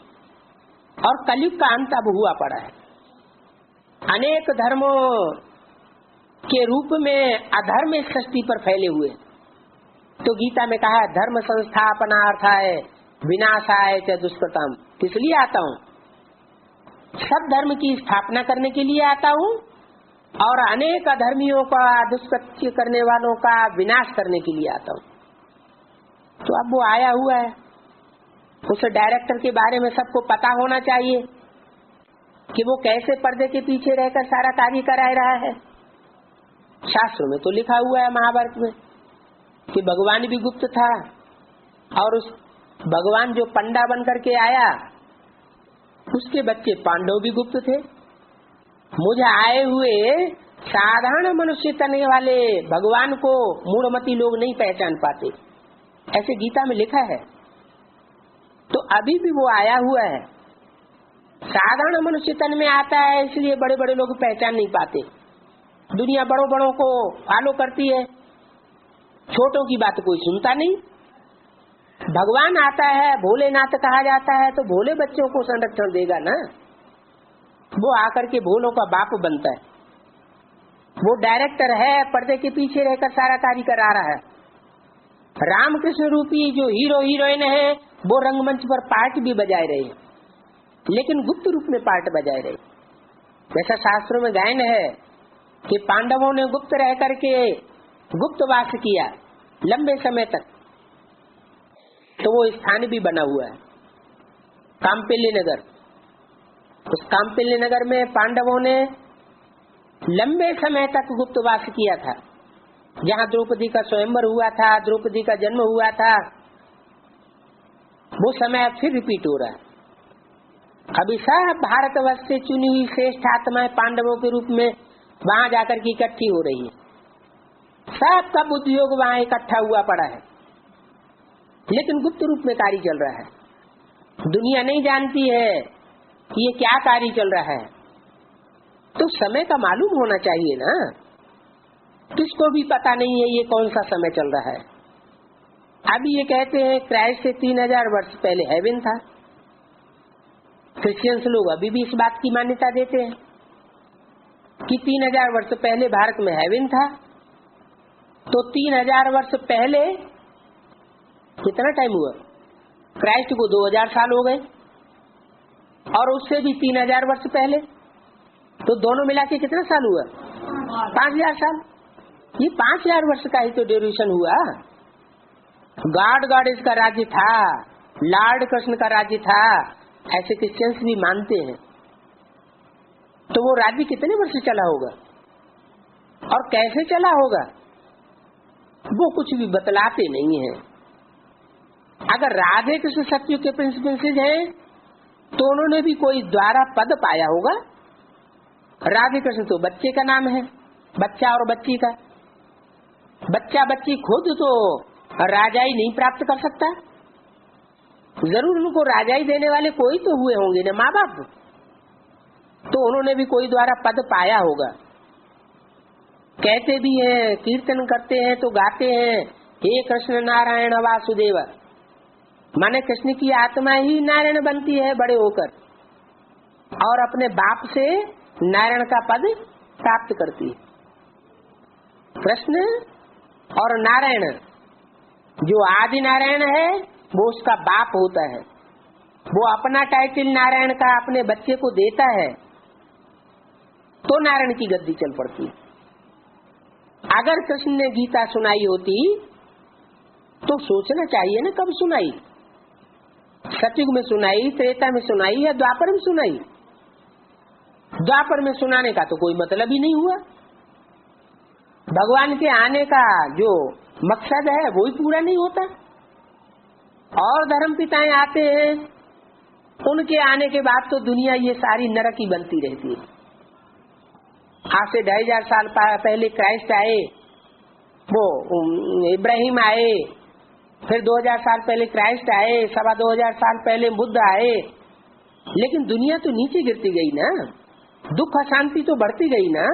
और कलयुग का अंत अब हुआ पड़ा है। अनेक धर्मों के रूप में अधर्म इस सृष्टि पर फैले हुए। तो गीता में कहा, धर्म संस्थापनार्थाय विनाशाय च दुष्कृतम्। किस लिए आता हूँ? सब धर्म की स्थापना करने के लिए आता हूँ और अनेक अधर्मियों का, दुष्कृत्य करने वालों का विनाश करने के लिए आता हूँ। तो अब वो आया हुआ है। उस डायरेक्टर के बारे में सबको पता होना चाहिए कि वो कैसे पर्दे के पीछे रहकर सारा कार्य करा रहा है। शास्त्रों में तो लिखा हुआ है महाभारत में कि भगवान भी गुप्त था और उस भगवान जो पंडा बन करके आया उसके बच्चे पांडव भी गुप्त थे। मुझे आए हुए साधारण मनुष्य तन वाले भगवान को मूढ़मती लोग नहीं पहचान पाते, ऐसे गीता में लिखा है। तो अभी भी वो आया हुआ है। साधारण मनुष्य तन में आता है, इसलिए बड़े बड़े लोग पहचान नहीं पाते। दुनिया बड़ों बड़ों को फॉलो करती है, छोटों की बात कोई सुनता नहीं। भगवान आता है, भोलेनाथ कहा जाता है, तो भोले बच्चों को संरक्षण देगा ना। वो आकर के भोलों का बाप बनता है। वो डायरेक्टर है, पर्दे के पीछे रहकर सारा कार्य करा रहा है। रामकृष्ण रूपी जो हीरो हीरोइन है वो रंगमंच पर पार्ट भी बजाए रहे, लेकिन गुप्त रूप में पार्ट बजाए रहे। जैसा शास्त्रों में गायन है कि पांडवों ने गुप्त रह करके गुप्तवास किया लंबे समय तक, तो वो स्थान भी बना हुआ है काम्पिल्य नगर। उस काम्पिल्य नगर में पांडवों ने लंबे समय तक गुप्तवास किया था, जहाँ द्रौपदी का स्वयंवर हुआ था, द्रौपदी का जन्म हुआ था। वो समय फिर रिपीट हो रहा है। अभी सब भारतवर्ष से चुनी हुई श्रेष्ठ आत्माएं पांडवों के रूप में वहां जाकर के इकट्ठी हो रही है। सबका बुद्धियोग वहां इकट्ठा हुआ पड़ा है, लेकिन गुप्त रूप में कार्य चल रहा है। दुनिया नहीं जानती है कि ये क्या कार्य चल रहा है। तो समय का मालूम होना चाहिए ना। किसको भी पता नहीं है ये कौन सा समय चल रहा है। अभी ये कहते हैं क्राइस्ट से 3000 वर्ष पहले हेवन था। क्रिश्चियंस लोग अभी भी इस बात की मान्यता देते हैं कि 3000 वर्ष पहले भारत में हेवन था। तो 3000 वर्ष पहले कितना टाइम हुआ? क्राइस्ट को 2000 साल हो गए, और उससे भी 3000 वर्ष पहले, तो दोनों मिला के कितना साल हुआ? 5000 साल। ये 5000 वर्ष का ही तो ड्यूरेशन हुआ। गॉडेस का राज्य था, लॉर्ड कृष्ण का राज्य था, ऐसे क्रिश्चियंस भी मानते हैं। तो वो राज्य कितने वर्ष चला होगा और कैसे चला होगा वो कुछ भी बतलाते नहीं है। अगर राधे कृष्ण सत्य के प्रिंसिपल्स हैं तो उन्होंने भी कोई द्वारा पद पाया होगा। राधे कृष्ण तो बच्चे का नाम है, बच्चा और बच्ची का। बच्चा बच्ची खुद तो राजाई नहीं प्राप्त कर सकता, जरूर उनको राजाई देने वाले कोई तो हुए होंगे ना, माँ बाप। तो उन्होंने भी कोई द्वारा पद पाया होगा। कहते भी हैं, कीर्तन करते हैं तो गाते हैं, हे कृष्ण नारायण वासुदेव। माने कृष्ण की आत्मा ही नारायण बनती है बड़े होकर, और अपने बाप से नारायण का पद प्राप्त करती है। कृष्ण और नारायण, जो आदि नारायण है वो उसका बाप होता है। वो अपना टाइटल नारायण का अपने बच्चे को देता है तो नारायण की गद्दी चल पड़ती है। अगर कृष्ण ने गीता सुनाई होती तो सोचना चाहिए ना कब सुनाई। सतयुग में सुनाई, त्रेता में सुनाई या द्वापर में सुनाई? द्वापर में सुनाने का तो कोई मतलब ही नहीं हुआ। भगवान के आने का जो मकसद है वो ही पूरा नहीं होता। और धर्म पिताएं आते हैं, उनके आने के बाद तो दुनिया ये सारी नरक ही बनती रहती है। आज से 2500 साल पहले क्राइस्ट आए, वो इब्राहिम आए, फिर 2000 साल पहले क्राइस्ट आए, 2500 साल पहले बुद्ध आए, लेकिन दुनिया तो नीचे गिरती गई ना, दुख अशांति तो बढ़ती गई ना।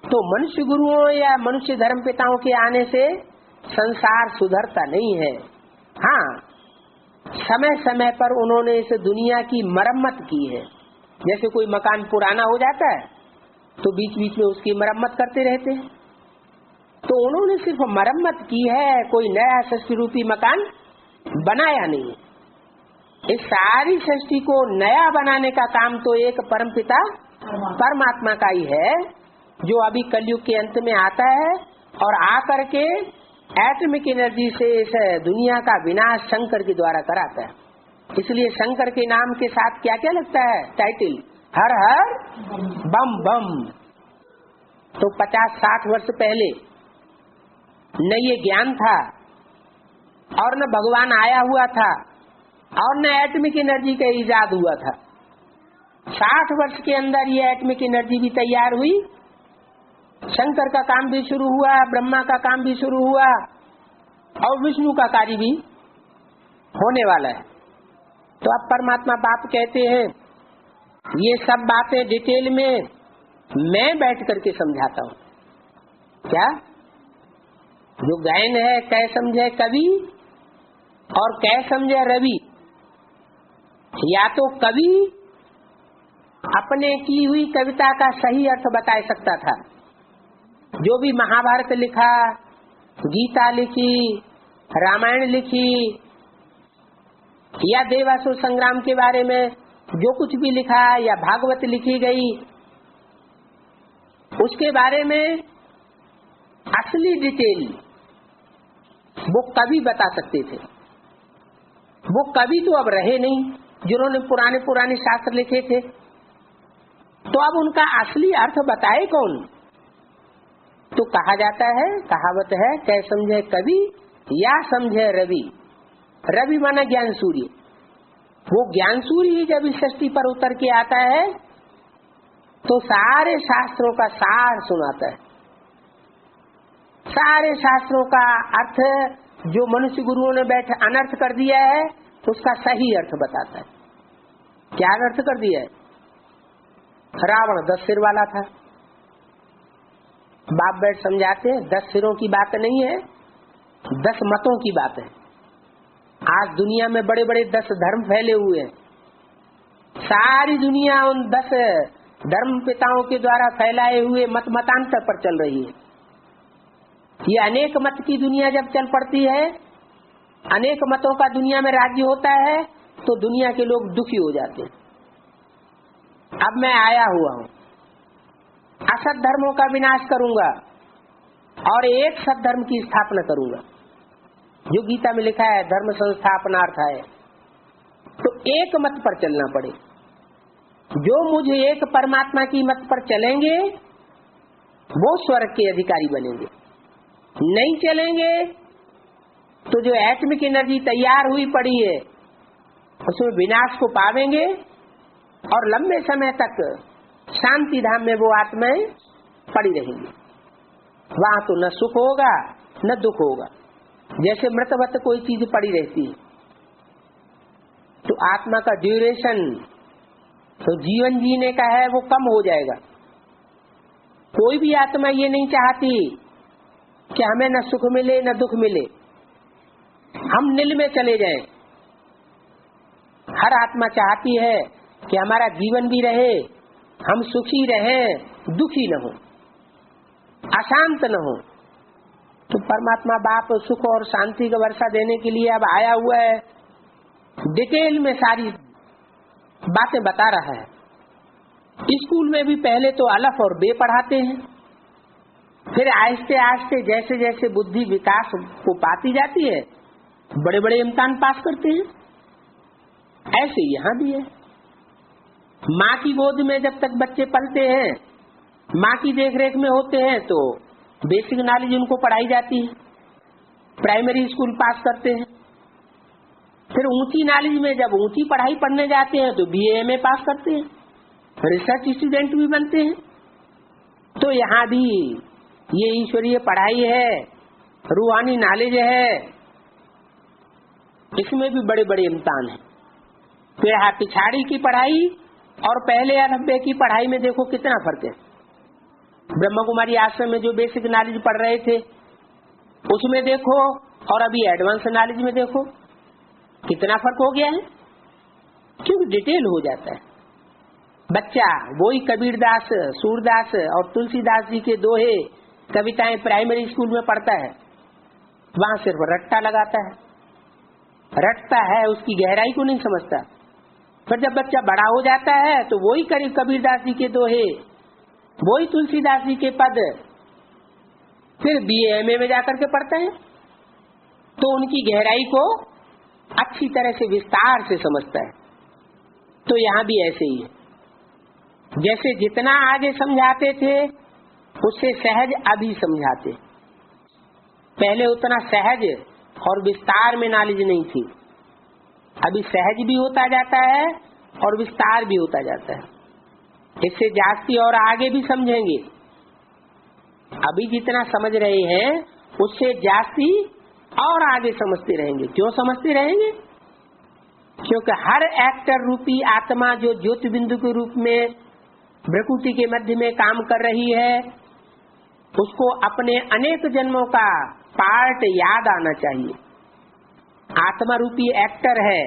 तो मनुष्य गुरुओं या मनुष्य धर्म पिताओं के आने से संसार सुधरता नहीं है। हाँ, समय समय पर उन्होंने इस दुनिया की मरम्मत की है। जैसे कोई मकान पुराना हो जाता है तो बीच बीच में उसकी मरम्मत करते रहते हैं, तो उन्होंने सिर्फ मरम्मत की है, कोई नया सृष्टि रूपी मकान बनाया नहीं। इस सारी सृष्टि को नया बनाने का काम तो एक परमपिता परमात्मा का ही है, जो अभी कलयुग के अंत में आता है और आकर के एटॉमिक एनर्जी से इस दुनिया का विनाश शंकर के द्वारा कराता है। इसलिए शंकर के नाम के साथ क्या क्या लगता है टाइटल? हर हर बम बम। तो 50-60 वर्ष पहले न ये ज्ञान था, और न भगवान आया हुआ था, और न एटॉमिक एनर्जी का इजाद हुआ था। 60 वर्ष के अंदर ये एटॉमिक एनर्जी भी तैयार हुई, शंकर का काम भी शुरू हुआ, ब्रह्मा का काम भी शुरू हुआ, और विष्णु का कार्य भी होने वाला है। तो अब परमात्मा बाप कहते हैं ये सब बातें डिटेल में मैं बैठ करके समझाता हूँ। क्या जो गायन है कह समझे कवि, और कै समझे रवि। या तो कवि अपने की हुई कविता का सही अर्थ बता सकता था, जो भी महाभारत लिखा, गीता लिखी, रामायण लिखी, या देवासुर संग्राम के बारे में जो कुछ भी लिखा, या भागवत लिखी गई, उसके बारे में असली डिटेल वो कवि बता सकते थे। वो कवि तो अब रहे नहीं जिन्होंने पुराने पुराने शास्त्र लिखे थे, तो अब उनका असली अर्थ बताए कौन। तो कहा जाता है, कहावत है, कै समझे कवि या समझे रवि। रवि माना ज्ञान सूर्य। वो ज्ञान सूर्य जब इस सृष्टि पर उतर के आता है तो सारे शास्त्रों का सार सुनाता है। सारे शास्त्रों का अर्थ जो मनुष्य गुरुओं ने बैठे अनर्थ कर दिया है, उसका सही अर्थ बताता है। क्या अर्थ कर दिया है? रावण 10 सिर वाला था। बाप बैठ समझाते हैं 10 सिरों की बात नहीं है, 10 मतों की बात है। आज दुनिया में बड़े बड़े 10 धर्म फैले हुए हैं। सारी दुनिया उन 10 धर्म पिताओं के द्वारा फैलाए हुए मतांतर पर चल रही है। ये अनेक मत की दुनिया जब चल पड़ती है, अनेक मतों का दुनिया में राज्य होता है, तो दुनिया के लोग दुखी हो जाते हैं। अब मैं आया हुआ हूँ, असत धर्मों का विनाश करूंगा और एक सत धर्म की स्थापना करूंगा, जो गीता में लिखा है, धर्म संस्थापनार्थाय। तो एक मत पर चलना पड़े। जो मुझे एक परमात्मा की मत पर चलेंगे वो स्वर्ग के अधिकारी बनेंगे। नहीं चलेंगे तो जो एटमिक एनर्जी तैयार हुई पड़ी है उसमें विनाश को पावेंगे और लंबे समय तक शांति धाम में वो आत्माएं पड़ी रहेंगी। वहां तो न सुख होगा न दुख होगा। जैसे मृतवत कोई चीज पड़ी रहती है, तो आत्मा का ड्यूरेशन तो जीवन जीने का है वो कम हो जाएगा। कोई भी आत्मा ये नहीं चाहती कि हमें न सुख मिले न दुख मिले, हम नील में चले जाएं। हर आत्मा चाहती है कि हमारा जीवन भी रहे, हम सुखी रहें, दुखी न हो, अशांत न हो। तो परमात्मा बाप सुख और शांति का वर्षा देने के लिए अब आया हुआ है, डिटेल में सारी बातें बता रहा है। स्कूल में भी पहले तो अलफ और बे पढ़ाते हैं, फिर आहिस्ते आहिस्ते जैसे जैसे बुद्धि विकास को पाती जाती है, बड़े बड़े इम्तिहान पास करते हैं। ऐसे यहाँ भी है। माँ की गोद में जब तक बच्चे पलते हैं, माँ की देखरेख में होते हैं, तो बेसिक नॉलेज उनको पढ़ाई जाती है, प्राइमरी स्कूल पास करते हैं। फिर ऊंची नॉलेज में जब ऊंची पढ़ाई पढ़ने जाते हैं तो BA MA पास करते हैं, रिसर्च स्टूडेंट भी बनते हैं। तो यहाँ भी ये ईश्वरीय पढ़ाई है, रूहानी नॉलेज है, इसमें भी बड़े बड़े इम्तिहान है। फिर पिछाड़ी की पढ़ाई और पहले या 90 की पढ़ाई में देखो कितना फर्क है। ब्रह्मा कुमारी आश्रम में जो बेसिक नॉलेज पढ़ रहे थे उसमें देखो, और अभी एडवांस नॉलेज में देखो कितना फर्क हो गया है, क्योंकि डिटेल हो जाता है। बच्चा वही कबीरदास, सूरदास और तुलसीदास जी के दोहे कविताएं प्राइमरी स्कूल में पढ़ता है, वहां सिर्फ रट्टा लगाता है, रटता है, उसकी गहराई को नहीं समझता। फिर जब बच्चा बड़ा हो जाता है तो वही कबीरदास जी के दोहे, वही तुलसीदास जी के पद फिर BA MA में जाकर के पढ़ता है, तो उनकी गहराई को अच्छी तरह से विस्तार से समझता है। तो यहाँ भी ऐसे ही है, जैसे जितना आगे समझाते थे उससे सहज अभी समझाते। पहले उतना सहज और विस्तार में नॉलेज नहीं थी, अभी सहज भी होता जाता है और विस्तार भी होता जाता है। इससे जास्ती और आगे भी समझेंगे। अभी जितना समझ रहे हैं उससे जास्ती और आगे समझते रहेंगे। क्यों समझते रहेंगे? क्योंकि हर एक्टर रूपी आत्मा जो ज्योति बिंदु के रूप में भ्रकुटी के मध्य में काम कर रही है, उसको अपने अनेक जन्मों का पार्ट याद आना चाहिए। आत्मा रूपी एक्टर है,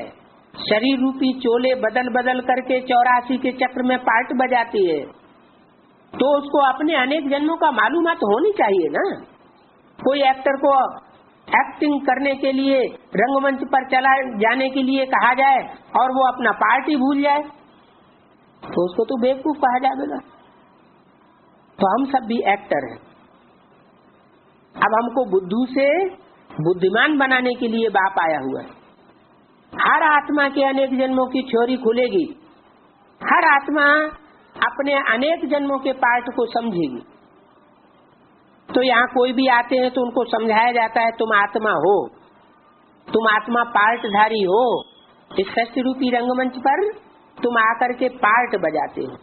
शरीर रूपी चोले बदल बदल करके 84 के चक्र में पार्ट बजाती है, तो उसको अपने अनेक जन्मों का मालूमात होनी चाहिए ना। कोई एक्टर को एक्टिंग करने के लिए रंगमंच पर चला जाने के लिए कहा जाए और वो अपना पार्ट ही भूल जाए, तो उसको तो बेवकूफ कहा जाएगा। तो हम सब भी एक्टर हैं। अब हमको बुद्धू से बुद्धिमान बनाने के लिए बाप आया हुआ है। हर आत्मा के अनेक जन्मों की थ्योरी खुलेगी, हर आत्मा अपने अनेक जन्मों के पार्ट को समझेगी। तो यहाँ कोई भी आते हैं तो उनको समझाया जाता है तुम आत्मा हो, तुम आत्मा पार्टधारी हो। इस सृष्टि रूपी रंगमंच पर तुम आकर के पार्ट बजाते हो,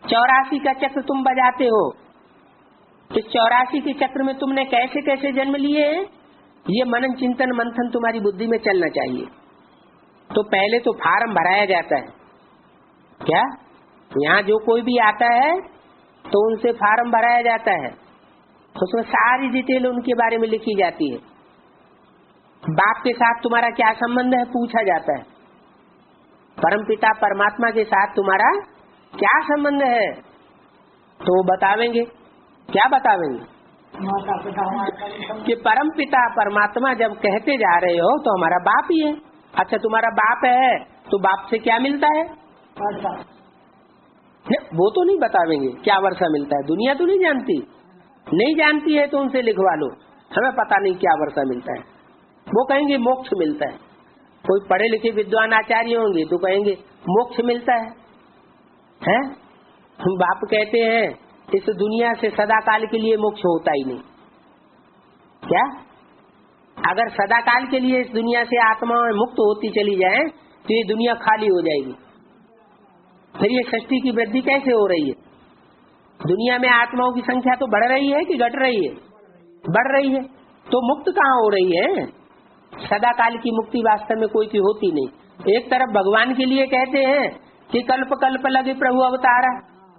84 का चक्र तुम बजाते हो। इस 84 के चक्र में तुमने कैसे कैसे जन्म लिए हैं, ये मनन चिंतन मंथन तुम्हारी बुद्धि में चलना चाहिए। तो पहले तो फार्म भराया जाता है। क्या यहाँ जो कोई भी आता है तो उनसे फार्म भराया जाता है, उसमें सारी डिटेल उनके बारे में लिखी जाती है। बाप के साथ तुम्हारा क्या संबंध है पूछा जाता है, परमपिता परमात्मा के साथ तुम्हारा क्या संबंध है, तो वो बतावेंगे। क्या बतावेंगे कि परमपिता परमात्मा जब कहते जा रहे हो तो हमारा बाप ही है। अच्छा तुम्हारा बाप है तो बाप से क्या मिलता है, वो तो नहीं बतावेंगे क्या वर्षा मिलता है। दुनिया तो नहीं जानती, नहीं जानती है तो उनसे लिखवा लो, हमें पता नहीं क्या वर्षा मिलता है। वो कहेंगे मोक्ष मिलता है। कोई पढ़े लिखे विद्वान आचार्य होंगे तो कहेंगे मोक्ष मिलता है। हम बाप कहते हैं इस दुनिया से सदा काल के लिए मोक्ष होता ही नहीं। क्या अगर सदा काल के लिए इस दुनिया से आत्माएं मुक्त होती चली जाए तो ये दुनिया खाली हो जाएगी। फिर ये सृष्टि की वृद्धि कैसे हो रही है? दुनिया में आत्माओं की संख्या तो बढ़ रही है कि घट रही है? बढ़ रही है। तो मुक्त कहाँ हो रही है? सदा काल की मुक्ति वास्तव में कोई की होती नहीं। एक तरफ भगवान के लिए कहते हैं कि कल्प कल्प लगे प्रभु अवतारा,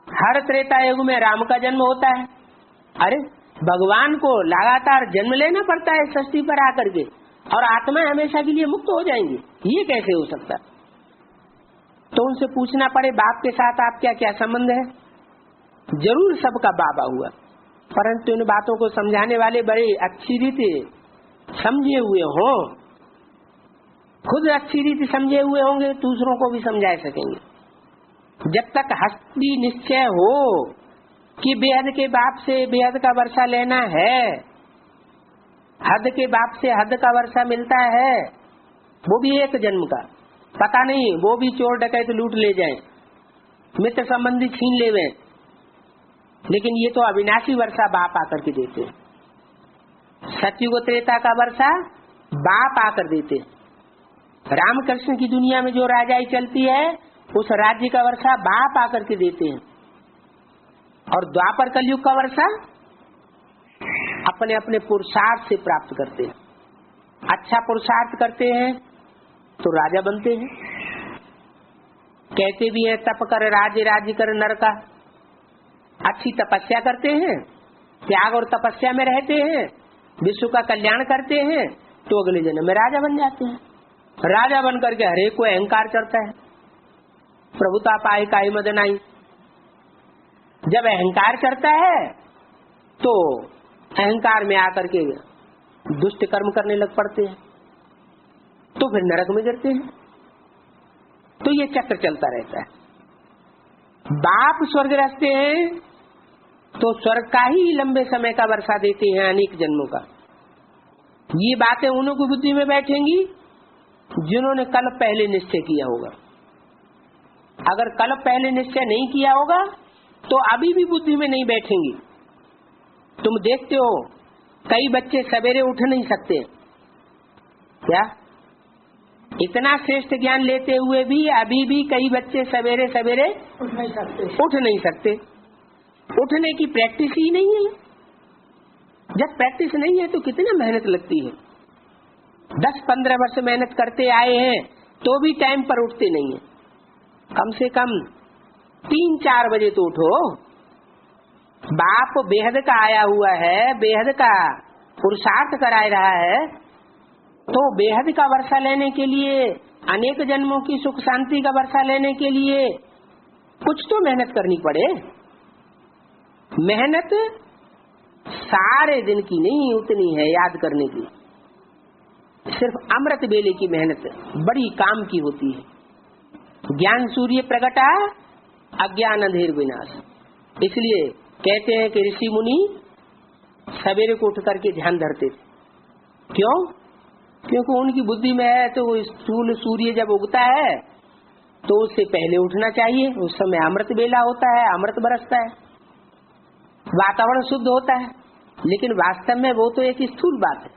हर त्रेता युग में राम का जन्म होता है। अरे भगवान को लगातार जन्म लेना पड़ता है सृष्टि पर आकर के, और आत्माएं हमेशा के लिए मुक्त हो जाएंगी, ये कैसे हो सकता? तो उनसे पूछना पड़े बाप के साथ आप क्या क्या संबंध है। जरूर सबका बाबा हुआ, परंतु इन बातों को समझाने वाले बड़े अच्छी रीति समझे हुए हो, खुद अच्छी रीति समझे हुए होंगे, दूसरों को भी समझा सकेंगे। जब तक हस्ती निश्चय हो कि बेहद के बाप से बेहद का वर्षा लेना है, हद के बाप से हद का वर्षा मिलता है, वो भी एक जन्म का, पता नहीं वो भी चोर डकैत लूट ले जाएं, मित्र संबंधी छीन ले वें, लेकिन ये तो अविनाशी वर्षा बाप आकर के देते हैं। सतयुग त्रेता का वर्षा बाप आकर देते हैं। रामकृष्ण की दुनिया में जो राजाई चलती है उस राज्य का वर्षा बाप आकर के देते हैं। और द्वापर कलयुग का वर्षा अपने अपने पुरुषार्थ से प्राप्त करते हैं। अच्छा पुरुषार्थ करते हैं तो राजा बनते हैं। कहते भी हैं तप कर राज्य, राज्य कर नर का। अच्छी तपस्या करते हैं, त्याग और तपस्या में रहते हैं, विश्व का कल्याण करते हैं, तो अगले जन्म में राजा बन जाते हैं। राजा बन करके हरेक को अहंकार करता है, प्रभुता पाए काई मद नाई। जब अहंकार करता है तो अहंकार में आकर के दुष्ट कर्म करने लग पड़ते हैं, तो फिर नरक में गिरते हैं। तो ये चक्र चलता रहता है। बाप स्वर्ग रखते हैं तो स्वर्ग का ही लंबे समय का वर्षा देते हैं, अनेक जन्मों का। ये बातें उन्हों की बुद्धि में बैठेंगी जिन्होंने कल पहले निश्चय किया होगा। अगर कल पहले निश्चय नहीं किया होगा तो अभी भी बुद्धि में नहीं बैठेंगी। तुम देखते हो कई बच्चे सवेरे उठ नहीं सकते। क्या इतना श्रेष्ठ ज्ञान लेते हुए भी अभी भी कई बच्चे सवेरे सवेरे उठ नहीं सकते। उठने की प्रैक्टिस ही नहीं है। जब प्रैक्टिस नहीं है तो कितना मेहनत लगती है। 10-15 वर्ष मेहनत करते आए हैं तो भी टाइम पर उठते नहीं है। कम से कम 3-4 बजे तो उठो। बाप बेहद का आया हुआ है, बेहद का पुरुषार्थ कराए रहा है, तो बेहद का वर्षा लेने के लिए, अनेक जन्मों की सुख शांति का वर्षा लेने के लिए कुछ तो मेहनत करनी पड़े। मेहनत सारे दिन की नहीं उतनी है याद करने की, सिर्फ अमृत बेले की मेहनत बड़ी काम की होती है। ज्ञान सूर्य प्रगटा, अज्ञान अंधेर विनाश। इसलिए कहते हैं कि ऋषि मुनि सवेरे को उठ करके ध्यान धरते थे। क्यों? क्योंकि उनकी बुद्धि में है तो स्थूल सूर्य जब उगता है तो उससे पहले उठना चाहिए। उस समय अमृत बेला होता है, अमृत बरसता है, वातावरण शुद्ध होता है। लेकिन वास्तव में वो तो एक स्थूल बात है।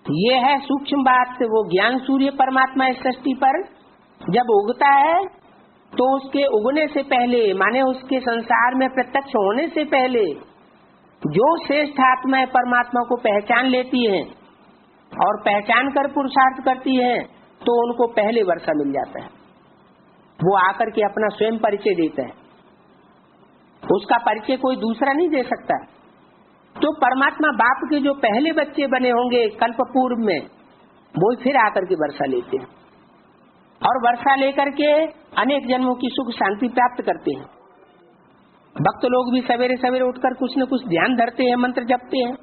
ये है सूक्ष्म बात। वो ज्ञान सूर्य परमात्मा इस सृष्टि पर जब उगता है तो उसके उगने से पहले, माने उसके संसार में प्रत्यक्ष होने से पहले, जो श्रेष्ठ आत्माएं परमात्मा को पहचान लेती हैं और पहचान कर पुरुषार्थ करती हैं तो उनको पहले वर्षा मिल जाता है। वो आकर के अपना स्वयं परिचय देता है, उसका परिचय कोई दूसरा नहीं दे सकता। तो परमात्मा बाप के जो पहले बच्चे बने होंगे कल्प पूर्व में, वो फिर आकर के वर्षा लेते हैं और वर्षा लेकर के अनेक जन्मों की सुख शांति प्राप्त करते हैं। भक्त लोग भी सवेरे सवेरे उठकर कुछ न कुछ ध्यान धरते हैं, मंत्र जपते हैं,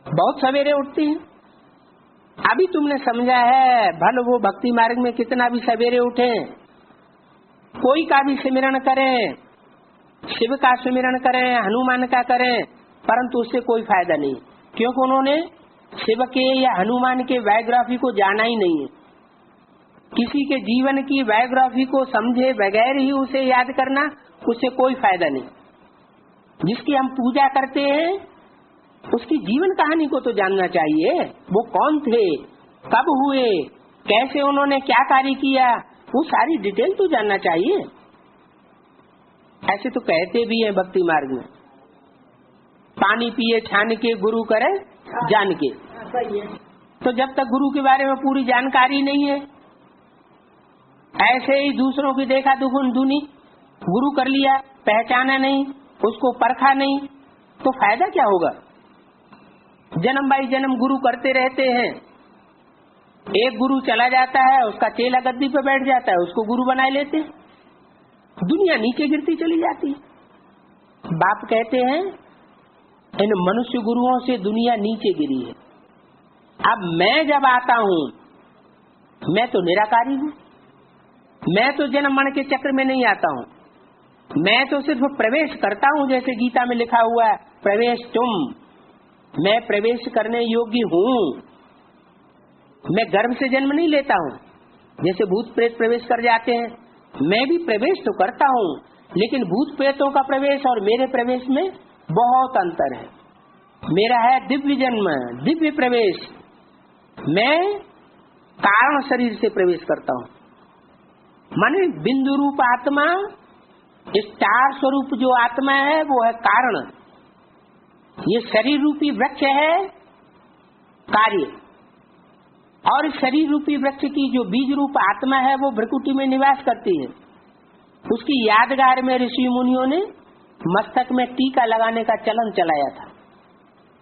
बहुत सवेरे उठते हैं। अभी तुमने समझा है, भले वो भक्ति मार्ग में कितना भी सवेरे उठे, कोई का भी सिमरण करें, शिव का सिमरण करें, हनुमान का करें, परंतु उससे कोई फायदा नहीं, क्योंकि उन्होंने शिव के या हनुमान के बायोग्राफी को जाना ही नहीं है। किसी के जीवन की बायोग्राफी को समझे बगैर ही उसे याद करना, उससे कोई फायदा नहीं। जिसकी हम पूजा करते हैं उसकी जीवन कहानी को तो जानना चाहिए। वो कौन थे, कब हुए, कैसे उन्होंने क्या कार्य किया, वो सारी डिटेल तो जानना चाहिए। ऐसे तो कहते भी हैं भक्ति मार्ग में, पानी पिए छान के गुरु करे जान के। तो जब तक गुरु के बारे में पूरी जानकारी नहीं है, ऐसे ही दूसरों की देखा दुगुन दुनी, गुरु कर लिया, पहचाना नहीं, उसको परखा नहीं, तो फायदा क्या होगा। जन्म बाई जन्म गुरु करते रहते हैं, एक गुरु चला जाता है, उसका चेला गद्दी पे बैठ जाता है, उसको गुरु बनाए लेते हैं, दुनिया नीचे गिरती चली जाती है। बाप कहते हैं इन मनुष्य गुरुओं से दुनिया नीचे गिरी है। अब मैं जब आता हूँ, मैं तो निराकारी हूँ, मैं तो जन्म मरण के चक्र में नहीं आता हूँ, मैं तो सिर्फ प्रवेश करता हूँ। जैसे गीता में लिखा हुआ है, प्रवेश तुम, मैं प्रवेश करने योग्य हूँ। मैं गर्भ से जन्म नहीं लेता हूँ, जैसे भूत प्रेत प्रवेश कर जाते हैं, मैं भी प्रवेश तो करता हूँ, लेकिन भूत प्रेतों का प्रवेश और मेरे प्रवेश में बहुत अंतर है। मेरा है दिव्य जन्म, दिव्य प्रवेश, मैं कारण शरीर से प्रवेश करता हूँ। माने बिंदु रूप आत्मा, स्टार स्वरूप जो आत्मा है वो है कारण, ये शरीर रूपी वृक्ष है कार्य, और शरीर रूपी वृक्ष की जो बीज रूप आत्मा है वो भ्रकुटी में निवास करती है। उसकी यादगार में ऋषि मुनियों ने मस्तक में टीका लगाने का चलन चलाया था।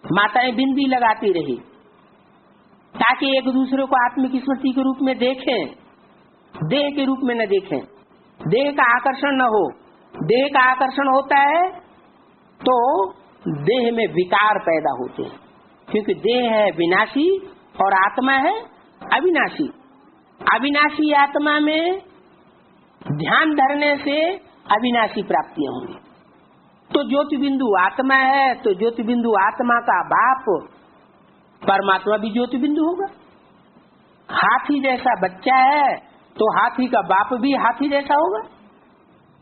माताएं बिंदी लगाती रही ताकि एक दूसरे को आत्म की स्मृति के रूप में देखें, देह के रूप में न देखें, देह का आकर्षण न हो। देह का आकर्षण होता है तो देह में विकार पैदा होते हैं, क्योंकि देह है विनाशी और आत्मा है अविनाशी। अविनाशी आत्मा में ध्यान धरने से अविनाशी प्राप्तियां होंगी। तो ज्योति बिंदु आत्मा है, तो ज्योति बिंदु आत्मा का बाप परमात्मा भी ज्योति बिंदु होगा। हाथी जैसा बच्चा है तो हाथी का बाप भी हाथी जैसा होगा।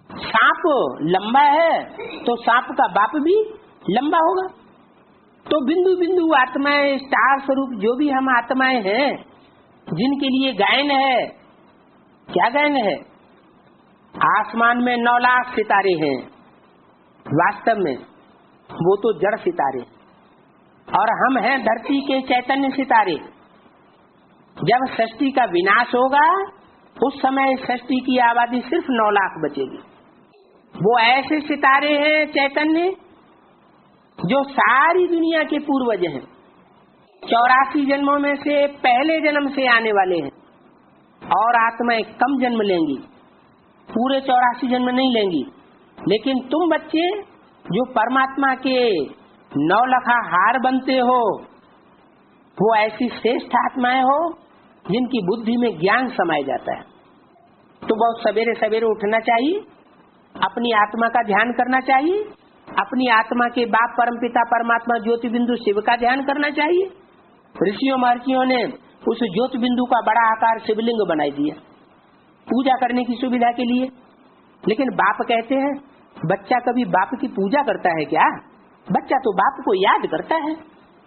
सांप लंबा है तो सांप का बाप भी लंबा होगा। तो बिंदु बिंदु आत्माएं, स्टार स्वरूप जो भी हम आत्माएं हैं, जिनके लिए गायन है, क्या गायन है। आसमान में 9 लाख सितारे हैं, वास्तव में वो तो जड़ सितारे, और हम हैं धरती के चैतन्य सितारे। जब सृष्टि का विनाश होगा उस समय सृष्टि की आबादी सिर्फ 9 लाख बचेगी। वो ऐसे सितारे हैं चैतन्य जो सारी दुनिया के पूर्वज हैं। 84 जन्मों में से पहले जन्म से आने वाले हैं, और आत्माएं कम जन्म लेंगी, पूरे 84 जन्म नहीं लेंगी। लेकिन तुम बच्चे जो परमात्मा के 9 लखा हार बनते हो, वो ऐसी श्रेष्ठ आत्माएं हो जिनकी बुद्धि में ज्ञान समाया जाता है। तो बहुत सवेरे सवेरे उठना चाहिए, अपनी आत्मा का ध्यान करना चाहिए, अपनी आत्मा के बाप परमपिता परमात्मा ज्योति बिंदु शिव का ध्यान करना चाहिए। ऋषियों महर्षियों ने उस ज्योति बिंदु का बड़ा आकार शिवलिंग बनाई दिया पूजा करने की सुविधा के लिए। लेकिन बाप कहते हैं, बच्चा कभी बाप की पूजा करता है क्या? बच्चा तो बाप को याद करता है।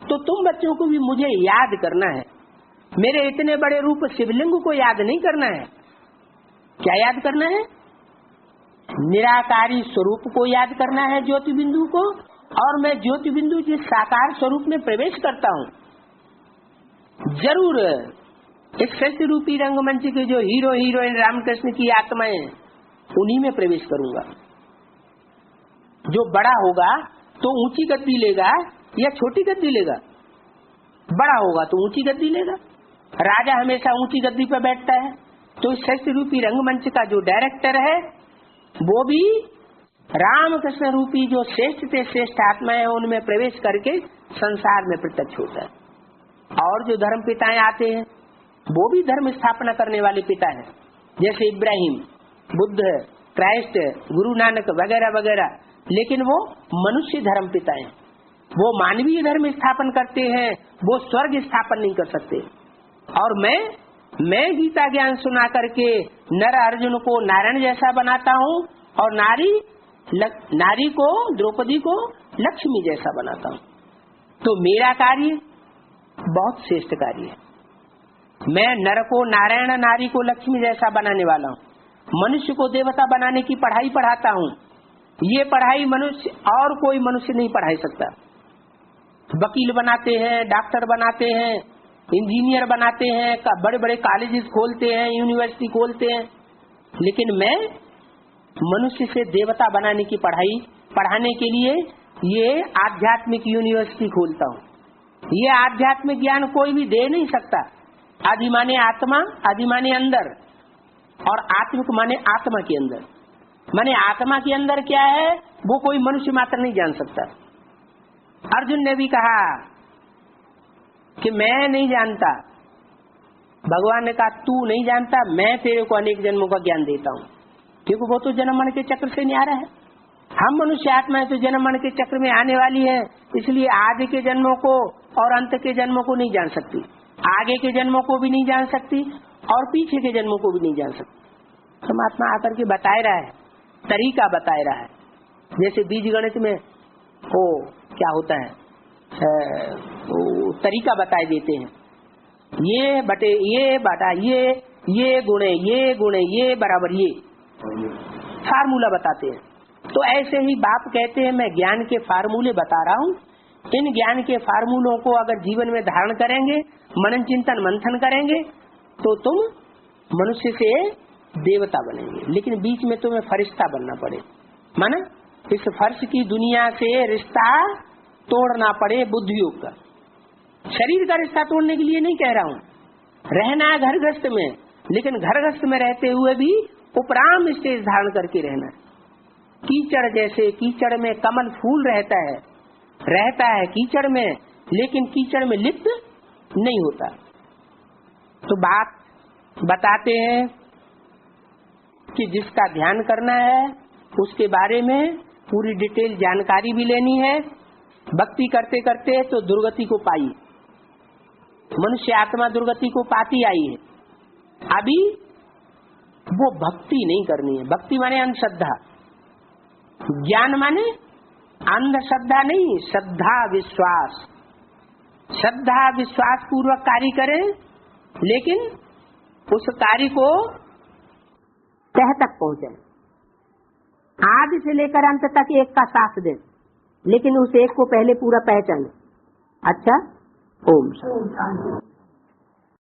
तो तुम बच्चों को भी मुझे याद करना है, मेरे इतने बड़े रूप शिवलिंग को याद नहीं करना है। क्या याद करना है? निराकारी स्वरूप को याद करना है, ज्योति बिंदु को। और मैं ज्योति बिंदु जिस साकार स्वरूप में प्रवेश करता हूँ, जरूर इस सत्य रूपी रंगमंच के जो हीरो हीरोइन रामकृष्ण की आत्माएं, उन्हीं में प्रवेश करूंगा। जो बड़ा होगा तो ऊंची गद्दी लेगा या छोटी गद्दी लेगा? बड़ा होगा तो ऊंची गद्दी लेगा। राजा हमेशा ऊंची गद्दी पर बैठता है। तो इस सत्य रूपी रंगमंच का जो डायरेक्टर है, वो भी रामकृष्ण रूपी जो श्रेष्ठ से श्रेष्ठ आत्माएं हैं, उनमें प्रवेश करके संसार में प्रत्यक्ष होता है। और जो धर्म पिताएं आते हैं, वो भी धर्म स्थापना करने वाले पिता हैं, जैसे इब्राहिम, बुद्ध, क्राइस्ट, गुरु नानक वगैरह वगैरह। लेकिन वो मनुष्य धर्म पिता हैं, वो मानवीय धर्म स्थापन करते हैं, वो स्वर्ग स्थापन नहीं कर सकते। और मैं गीता ज्ञान सुना करके नर अर्जुन को नारायण जैसा बनाता हूँ, और नारी को, द्रौपदी को लक्ष्मी जैसा बनाता हूँ। तो मेरा कार्य बहुत श्रेष्ठ कार्य है। मैं नर को नारायण, नारी को लक्ष्मी जैसा बनाने वाला हूँ। मनुष्य को देवता बनाने की पढ़ाई पढ़ाता हूँ। ये पढ़ाई मनुष्य और कोई मनुष्य नहीं पढ़ा सकता। वकील बनाते हैं, डॉक्टर बनाते हैं, इंजीनियर बनाते हैं, बड़े बड़े कॉलेजेस खोलते हैं, यूनिवर्सिटी खोलते हैं। लेकिन मैं मनुष्य से देवता बनाने की पढ़ाई पढ़ाने के लिए ये आध्यात्मिक यूनिवर्सिटी खोलता हूँ। ये आध्यात्मिक ज्ञान कोई भी दे नहीं सकता। आदि माने आत्मा, आदि माने अंदर, और आत्मिक माने आत्मा के अंदर। माने आत्मा के अंदर क्या है, वो कोई मनुष्य मात्र नहीं जान सकता। अर्जुन ने भी कहा कि मैं नहीं जानता। भगवान ने कहा, तू नहीं जानता, मैं तेरे को अनेक जन्मों का ज्ञान देता हूँ। क्योंकि वो तो जन्म मरण के चक्र से नहीं आ रहा है। हम मनुष्य आत्माएं तो जन्म मरण के चक्र में आने वाली है, इसलिए आदि के जन्मों को और अंत के जन्मों को नहीं जान सकती, आगे के जन्मों को भी नहीं जान सकती, और पीछे के जन्मों को भी नहीं जान सकती। परमात्मा आकर के बताए रहा है, तरीका बताए रहा है। जैसे बीज गणित में वो क्या होता है, वो तरीका बताए देते हैं, ये बटे ये बटा ये गुणे ये बराबर ये, फार्मूला बताते हैं। तो ऐसे ही बाप कहते हैं, मैं ज्ञान के फार्मूले बता रहा हूँ। इन ज्ञान के फार्मूलों को अगर जीवन में धारण करेंगे, मनन चिंतन मंथन करेंगे, तो तुम मनुष्य से देवता बनेंगे। लेकिन बीच में तुम्हें फरिश्ता बनना पड़े, माना इस फर्श की दुनिया से रिश्ता तोड़ना पड़े बुद्धि योग का। शरीर का रिश्ता तोड़ने के लिए नहीं कह रहा हूँ, रहना है घर गृहस्थ में, लेकिन घर गृहस्थ में रहते हुए भी उपराम स्टेज धारण करके रहना। कीचड़ जैसे, कीचड़ में कमल फूल रहता है कीचड़ में, लेकिन कीचड़ में लिप्त नहीं होता। तो बात बताते हैं कि जिसका ध्यान करना है उसके बारे में पूरी डिटेल जानकारी भी लेनी है। भक्ति करते करते तो दुर्गति को पाई, मनुष्य आत्मा दुर्गति को पाती आई है। अभी वो भक्ति नहीं करनी है। भक्ति माने अंधश्रद्धा, ज्ञान माने अंधश्रद्धा नहीं, श्रद्धा विश्वास। श्रद्धा विश्वास पूर्वक कार्य करें, लेकिन उस कार्य को तह तक पहुंचे, आदि से लेकर अंत तक एक का साथ दें, लेकिन उस एक को पहले पूरा पहचाने। अच्छा, ओम शांति।